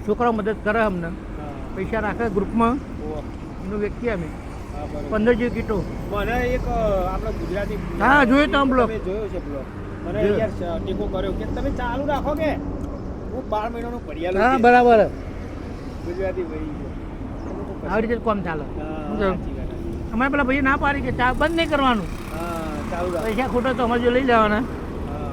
છોકરાઓ મદદ કરે અમને હા. પૈસા રાખે ગ્રુપમાં ઓહો. એનું વ્યક્તિ અમે હા, બરોબર. 15 જેવી કીટો મને એક આપણે ગુજરાતી હા, જોયો તો આમ બ્લોગ. તમે જોયો છે બ્લોગ મને જોયો. યાર ટેકો કર્યો કે તમે ચાલુ રાખો કે હું 12 મહિનાનું ભણ્યાલો હા છે. બરાબર ગુજરાતી ભાઈ છે. આવી રીતે કામ ચાલે હા, શું કહ્યું? સાચી વાત, સાચી વાત. અમારે પેલા ભાઈ ના પાડી કે ચા બંધ નહીં કરવાનું હા ચાલુ રાખો પૈસા ખોટો તો અમારે જો લઈ જવાના હા.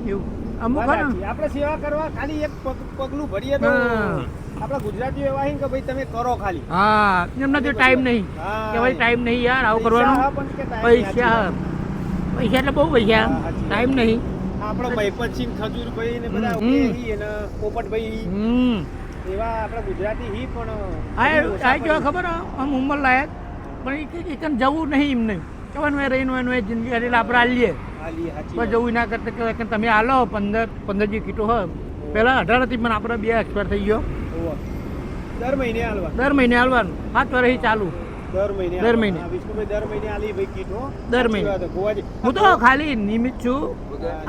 એવું અમુક વાત હે ને સાચી. આપણે સેવા કરવા ખાલી એક પગલું ભરીએ તો હા. આપણા ગુજરાતીઓ એવા છે કે ભાઈ તમે કરો ખાલી હા એમના જો ટાઈમ નહીં હા. કે ભાઈ ટાઈમ નહીં યાર આવું પૈસા કરવાનું હા, પણ કે time પૈસા સાચી પૈસા એટલે બહુ પૈસા હા, સાચી ટાઈમ વાત. નહીં વાત. આપણો મહિપતસિંહ ખજૂરભાઈ ને બધા હમ. ઓકે હી અને પોપટભાઈ હમ એવા આપણા ગુજરાતી હી પણ આ ઓછા આ જો પડે. ખબર હે? આમ ઉંમર લાયક પણ એ કંઈ જવું નહીં એમને કહેવાનું એ રહીને એનું એ જિંદગી એટલે આપણે આલીએ હાલી, સાચી પણ વાત. જવું ના કરતા કહેવાય કે તમે આલો 15 જે કીટો હોય પહેલાં 18 હતી પણ આપણે 2 એક્સપાયર થઈ ગયો ઓહો. દર મહિને હાલવા દર મહિને આલવાનું 7 વર્ષથી ચાલુ દર મહિને દર હાલવા. મહિને. હા, વિષ્ણુભાઈ દર મહિને હાલી ભાઈ કીટ હો. દર સાચી મહિને. વાત છે. ગોવાજી. હું તો ખાલી નિયમિત છું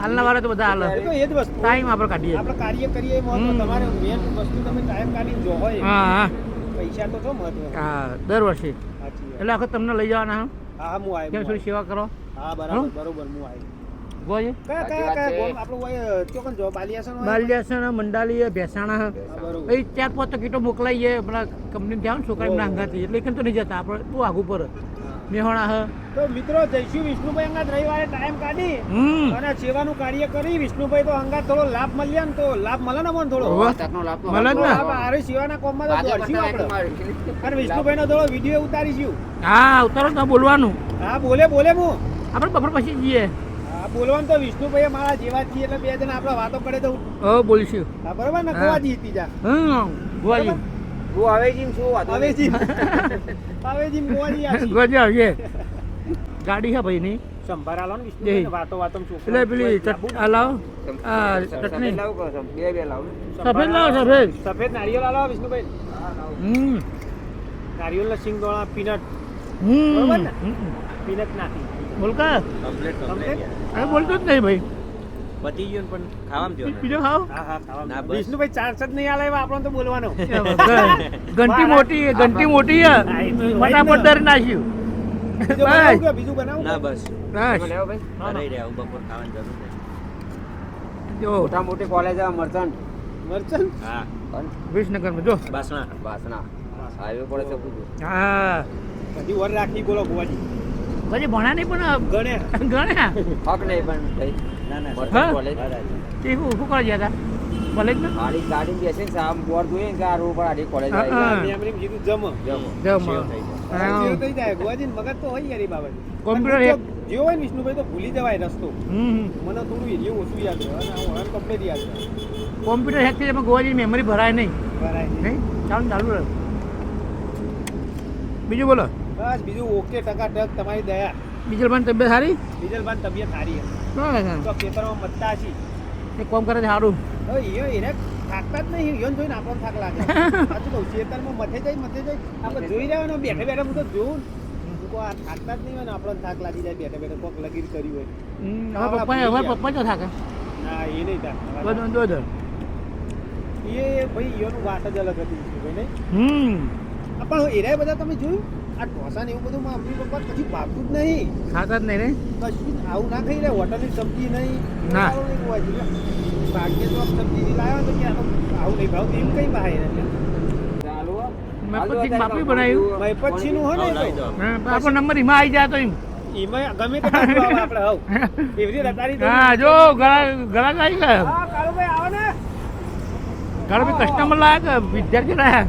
હાલના વાળા તો બધા હાલ એ તો એ જ વસ્તુ ટાઈમ આપણે કાઢીએ આપણે કાર્ય કરીએ એ મહત્વ હમ. તમારે મેન વસ્તુ તમે ટાઈમ કાઢીને જો હોય હા હા પૈસા તો છો મહત્વ હા દર વર્ષે સાચી વાત. એટલે આખો તમને લઈ જવાના હા હા હું આવ્યો ત્યાં થોડી સેવા કરો હા હમ? બરાબર બરોબર હું આવ્યો ગોજે કયા સાચી કયા વાત કયા છે. ગોમ આપણું હોય ચોકન જો બાલિયાસન હોય બાલ્યાસણ મંડાલી ભેસાણા હા, બરોબર એ 4-5 તો કીટો મોકલાઈએ આપણા કંપની ત્યાં ને છોકરા એમના હંગાથી એટલે એકન તો નહીં જતા આપણે બહુ આગું પર મેહોણા હ તો મિત્રો જઈશું વિષ્ણુભાઈ અંગાત રવિવારે ટાઈમ કાઢી હમ અને સેવાનું કાર્ય કરી વિષ્ણુભાઈ તો અંગાત થોડો લાભ મળ્યા ને તો લાભ મળે ને મને થોડો હોવે. તકનો લાભ તો મળે જ ને. લાભ આરે સેવાના કોમમાં તો આજે દોડશું બતાવે આપણે તમારે. અને વિષ્ણુભાઈનો થોડો વિડીયો ઉતારીશું હા ઉતારો તો બોલવાનું હા બોલે બોલે હું આપણે બપોર પછી જઈએ હા બોલવાનું તો વિષ્ણુભાઈ મારા જેવા જ છીએ એટલે બે જણા આપણે વાતો કરે તો હવે બોલીશું હા બરોબર ને હા. ગોવાજી ત્રીજા હમ ગોજી હું હવે જીમ છું વાંધો નહીં. હવેજી હવેજી ગોવાજી આછી ગોજી આવીએ ગાડી છે ભાઈની સંભાળાલો ને વિષ્ણુભાઈ વાતો વાતો એટલે પેલી આ લાવો આ ચટણી સફેદ લાવું કહો છો? બે લાવું ને? સફેદ લાવો સફેદ સફેદ નારિયેળ આલો વિષ્ણુભાઈ હમ નારિયેળના સિંગોળા પીનટ હમ બરોબર ને? હમ. પીનટ નાખી બોલકા Complete? અરે બોલતો જ નહીં ભાઈ પતી ગયું પણ ખાવામાં બીજો ખાવ હા હા ખાવા ના, બસ. વિષ્ણુભાઈ ચાન્સ જ નહીં આલે એવા આપણને તો બોલવાનો ઘંટી મોટી ઘંટી મોટી હે ફટાફટ ડરી નાખ્યું બીજું બનાવું કે બીજું બનાવું ના બસ તમે બસ લેવો ભાઈ? રહી રહ્યા હું બપોર ખાવાની જરૂર નથી જો મોટા મોટી કોલેજ મરચંડ મરચન હા વિસનગરમાં જો બાસણા વાસણા હાઈવે પડે છે પૂછું. હા બધી વર રાખી બોલો ગોવાજી પછી ભણા નહીં પણ ગણે ગણ્યા હક નહીં પણ ભાઈ. ના ના મરચાં હા? કોલેજ. તે શું શું કરવા ગયા હતા કોલેજમાં આડી ગાડી બેસીને સામ બોર્ડ જોઈએ ને કે આ રોડ પર આડી કોલેજ હા, આવી. હા. મેં એમની કીધું જમ જમો. જમવા. જેવું થઈ જાય ગોવાજી મગજ તો હોય યાર એ બાબત કોમ્પ્યુટર પણ એક- જો હોય ને વિષ્ણુભાઈ તો ભૂલી જવાય રસ્તો હમ મને થોડું એરિયો ઓછું યાદ રહે અને હું હરણ કમ્પ્લીટ યાદ રહે કોમ્પ્યુટર હેક થઈ એમાં ગોવાજી મેમરી ભરાય નહીં ભરાય નહીં. નહીં ચાલુ ચાલુ રહે બીજું બોલો બસ બીજું ઓકે ટકા તમારી દયા બીજલ ભાઈ તબિયત સારી ડીઝલબાન તબિયત સારી હે બરાબર. તો ખેતરમાં મત્તા છી એ કોમ કરે છે સારું હવે એને થાકતા જ નહીં યોન જોઈને આપણને થાક લાગે સાચું કહું ખેતરમાં મથે જાય આપણે જોઈ રહ્યા હોય ને બેઠે બેઠે હું તો જોઉં ને હું કહું આ થાકતા જ નહીં હોય ને આપણને થાક લાગી જાય બેઠે બેઠે કોક લગીર કર્યું હોય હવે પપ્પા હવે પપ્પા જો થાકે ના એ નહીં થાક બધું દોધ એ ભાઈ યોનું વાત જ અલગ હતી ભાઈ નહીં હમ આ પણ એરાય બધા તમે જોયું આ ઢોસા ને એવું બધું માં મમ્મી પપ્પા કશું ભાવતું જ નહીં ખાતા જ નહીં ને કશું આવું ના ખાઈ રહ્યા હોટલની સબ્જી નહીં ના. આવું નહીં હોવા જોઈએ. ભાગ્ય તો આમ સબ્જી લાવ્યો તો કે આનું આવું નહીં ભાવતું એમ કઈ બહાર ચાલુ હો. મેં હાલો પછી અત્યારે માપી બનાવ્યું. મહીપતસિંહનું હોય ને એ તો. હા, આપણો નંબર એમાં આવી જાય તો એમ એમાં ગમે તે બાજુ આવે આપણે હવ એવી રીતે અતારી તો- હા જો ગળા ગળા આવી ગયા હા કાળુભાઈ આવો ને ગળા બી કસ્ટમર લાયા કે વિદ્યાર્થી લાયા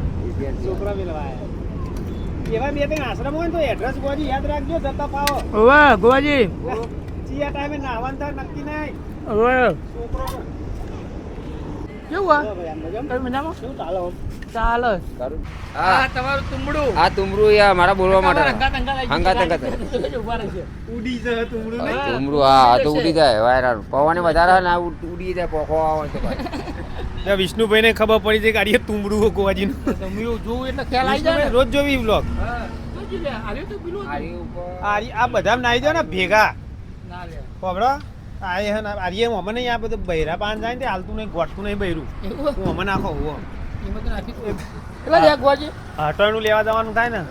છોકરા મિલવા આયા. એવા બે ત્રણ આશ્રમ હોય ને તો એડ્રેસ ગોજી યાદ રાખજો જતા પાવો ઓવે ગોવાજી ચિયા ટાઈમે નાહવાનું થાય નક્કી નહીં ઓવે છોકરો કેવું તમે મજામાં શું ચાલે આમ? ચાલે કરું હા હા તમારું તુંબડું આ તુમરું યાર મારા બોલવા માટે હંગાત હંગાત. ઉડી છે તુમડું નહીં? તુમરું હા આ તો ઉડી જાય વાયરા પવન વધારે ના ઉડી જાય પોખો આવે તો ભાઈ. ત્યાં વિષ્ણુભાઈને ખબર પડી છે કે આડીએ તુમડું ગોવાજીનું. જોવું એટલે ખ્યાલ આવી જાય વિષ્ણુભાઈ ને રોજ જોવી vlog. હા જોજી લે આલ્યો તો પેલું આરી ઉપર આ બધા નાઈ જાવ ને ભેગા ના લે ખબરો આ હે ને આરીએ મમ્મી નહીં આ બધું બૈરા પાન જાય ને તે હાલતું નહીં ગોઠતું નહીં બૈરું એવું હું મમ્મી નાખો હું એમાં તો નાખી દઉં. કેટલા છે ગોજી હટણનું લેવા જવાનું થાય ને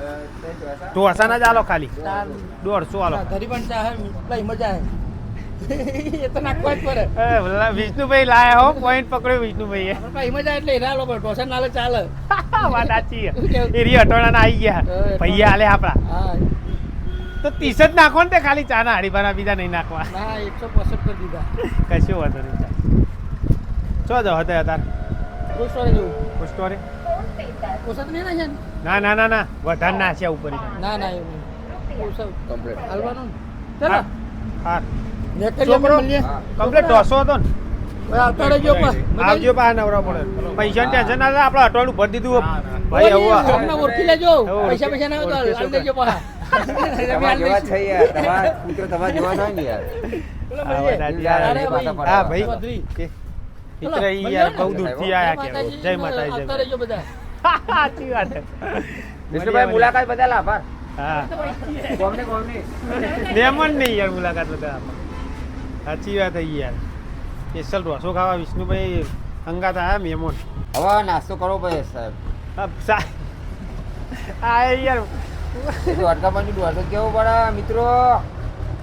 ઢોસાના જ આલો ખાલી 150 આલો. ધરી પણ ચાહે પેલા મજા આવે એ તો નાખવા જ પડે એ ભલા વિષ્ણુભાઈ લાયા હો પોઈન્ટ પકડ્યો વિષ્ણુભાઈએ. આપણે પાસે મજા એટલે હીરા લો ઢોસા નાલે ચાલે વાત સાચી એરી હટોણાના આવી ગયા પૈયા હાલે આપણા હા તો 30 જ નાખો ને તે ખાલી ચા ના હાડીભાના બીજા નહીં નાખવા. ના 165 કરી દીધા કશું વાંધો નહીં ચા ચો જાવ હતા અત્યારે રોસ્ટોરે જેવું સ્ટોરે ઓછા તો નહીં ના છે ને? ના ના ના ના વધારે ના છે ઉપર ના ના એવું નહીં ઓછા કમ્પ્લીટ. હાલવાનું ને ચાલો હા ને કરીએ છોકરો મળીએ કમ્પ્લીટ ઢોસો હતો ને ભાઈ આવતા રહેજો પણ આવજો પા નવરા પડે પૈસા ટેન્શન ના લે આપણે અટવાડું ભરી દીધું ભાઈ હવે અમને ઓળખી લેજો હવે પૈસા પૈસા ના હોય તો હાલ દેજો પાછા તમારા જેવા જ છે યાર તમારા પુત્ર તમારા જેવા થાય ને યાર. હા, વાત સાચી. અરે ભાઈ. હા ભાઈ ચૌધરી. કે મિત્ર ઈ યાર બહુ દૂરથી આયા કે જય માતાજી આવતા રહેજો બધા સાચી વાત છે. વિષ્ણુભાઈ મુલાકાત બદલ આભાર. હા કોમને કોમને મહેમાન નહીં યાર મુલાકાત બધા સાચી વાત છે યાર સ્પેશિયલ ઢોસો ખાવા વિષ્ણુભાઈ હંગાત આયા મહેમાન હવે નાસ્તો કરવો પડે સાહેબ. આ યાર એ તો અટકાવવાની દોડ તો કેવું પડે મિત્રો.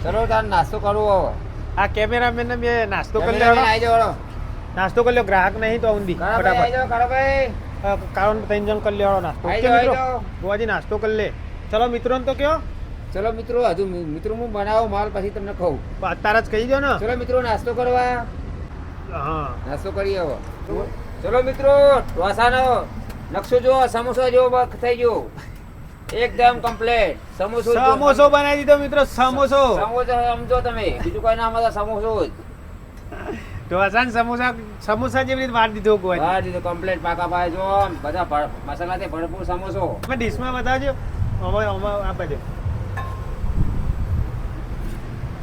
ચલો તાર નાસ્તો કરવો હવે. આ કેમેરામેન ને મેં નાસ્તો કરી કેમેરામેન લેવાનો આઈ જાઓ. નાસ્તો કરી લ્યો ગ્રાહક નહીં તો ઊંધી કાળાભાઈ આઈ જાઓ, કાળાભાઈ. કારણ 3 જણ કરી લેવાનો નાસ્તો આઈ ઓકે જાઓ, મિત્રો આઈ જાઓ. ગોવાજી નાસ્તો કરી લે ચલો મિત્રો ને તો કયો ચલો મિત્રો હજુ મિત્રો હું બનાવો માલ પછી તમને કહું. અત્યારે જ કહી દો ને ચલો મિત્રો નાસ્તો કરવા. હા નાસ્તો કરીએ હવે. ચલો મિત્રો ઢોસાનો નકશો જો સમોસા જેવો થઈ ગયો એકદમ કમ્પ્લીટ. સમોસો જો. સમોસો બનાવી દીધો મિત્રો સમોસો સમોસો સમજો તમે બીજું કોઈ નામ હતા સમોસો જ. ઢોસા ને સમોસા જેવી રીતે વાર દીધો ગોવાજી બહાર દીધું કમ્પ્લીટ પાકા ભાઈ જો બધા મસાલાથી ભરપૂર સમોસો. તમે ડીશમાં બતાવજો આ બધે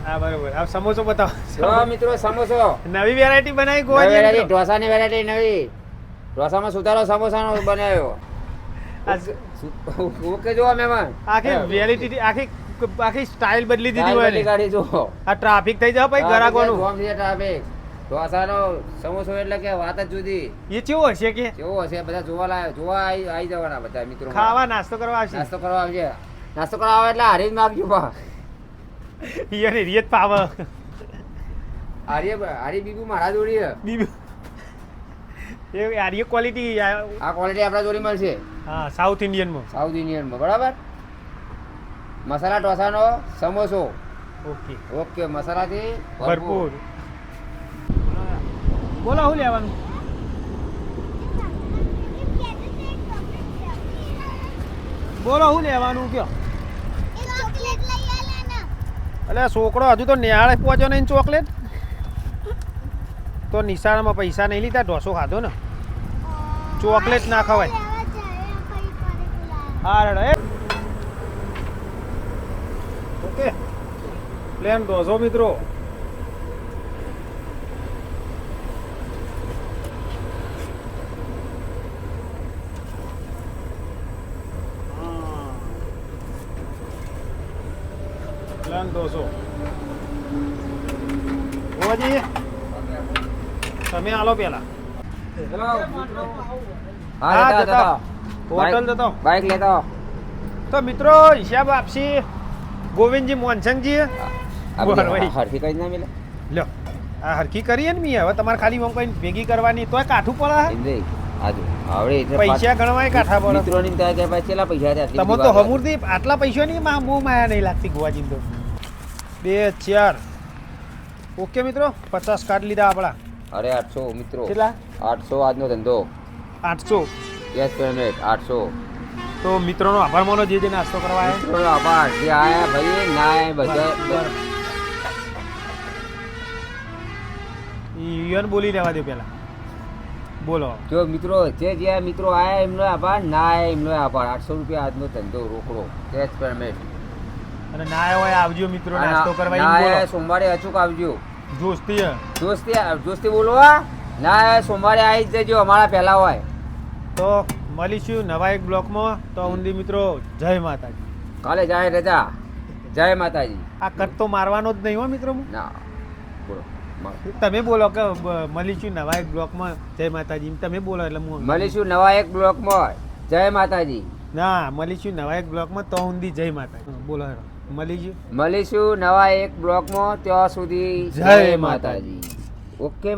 હા બરોબર આ સમોસો બતાવો જો મિત્રો સમોસો નવી વેરાયટી બનાવી નવી variety, ગોવાજી ઢોસાની વેરાયટી નવી. ઢોસામાં સુધારો સમોસાનો બનાવ્યો. ઓકે જો મહેમાન આખી વેરાયટી આખી સ્ટાઇલ બદલી દીધી હોય ને ગાડી જો આ ટ્રાફિક થઈ જાય ભાઈ ગરાકોનું ટ્રાફિક. ઢોસાનો સમોસો એટલે કે વાત જ જુદી. એ કેવો હશે કે કેવો હશે બધા જોવા આવી જવાના બધા મિત્રો. ખાવા નાસ્તો કરવા આવશે નાસ્તો કરવા આવજે. નાસ્તો કરવા આવે એટલે હારી જ માગજો બા. ઈયને રીત પાવ હારી બીબુ મારા જોડી છે. બીબી એ આર્ય ક્વોલિટી આ ક્વોલિટી આપણા જોડી મળશે હા સાઉથ ઇન્ડિયન માં સાઉથ ઇન્ડિયનમાં બરાબર. મસાલા ઢોસાનો સમોસો ઓકે ઓકે મસાલાથી ભરપૂર બોલો શું લેવાનું બોલો શું લેવાનું કયો ચોકલેટ લઈ આલે ને એટલે છોકરો હજુ તો નિહાળે પહોંચ્યો નહીં ચોકલેટ તો નિશાળમાં પૈસા નહીં લીધા ઢોસો ખાધો ને ચોકલેટ ના ખવાય લેવા જાય કઈ પડે બોલા હા રેડો ઓકે પ્લેન ઢોસો મિત્રો પ્લેન ઢોસો ઓજી તમે આલો પેલા હા જતા હોટલ જતો બાઈક લેતો. તો મિત્રો હિસાબ આપશી ગોવિંદજી મોનસંગજી બરોબર. હરખી કઈ ના મિલે લ્યો આ હરખી કરીએ ને મી હવે તમારે ખાલી આમ કોઈ ભેગી કરવાની તોય કાઠું પડે ઇન્દ્રિ આજુ આવડે એટલે પૈસા ગણવાય કાઠા પડે મિત્રોની ત્યાં કે ભાઈ કેટલા પૈસા છે આટલી તમે બધી તો વાત હમુરથી આટલા પૈસા ની બહુ માયા નહીં લાગતી ગોવાજી તો 2 4 ઓકે મિત્રો 50 કાર્ડ લીધા આપણા અરે 800 મિત્રો કેટલા 800 આજનો ધંધો 800 કેશ પેમેન્ટ 800 તો મિત્રોનો આભાર માનો જે નાસ્તો કરવા આવ્યા મિત્રોનો આભાર જે આયા ભાઈ ના આયા બધા યુએન બોલી લેવા દે પેલા બોલો જો મિત્રો જે મિત્રો આયા એમનો આભાર, ના આયા એમનો આભાર. 800 રૂપિયા આજનો ધંધો રોકડો કેશ પેમેન્ટ. અને ના આવ્યો હોય આવજો મિત્રો નાસ્તો કરવા ના એમ બોલો. આયા સોમવારે અચૂક આવજો. જોસ્તી હે. દોસ્તી બોલવા ના આયા સોમવારે આવી જ જજો, અમારા પહેલા હોય. તો મળીશું નવા એક બ્લોકમાં. તો ઊંધી મિત્રો જય માતાજી. કાલે જાય રજા. જય માતાજી. આ કટ તો મારવાનો જ નહીં હો મિત્રો. ના બોલો તમે બોલો કે મળીશું નવા એક બ્લોકમાં જય માતાજી. તમે બોલો એટલે હું મળીશું નવા એક બ્લોકમાં. જય માતાજી. ના મળીશું નવા એક બ્લોકમાં તો ઊંધી જય માતાજી. બોલો હેરો મળીશું નવા એક બ્લોકમાં. ત્યાં સુધી જય જય માતાજી. ઓકે.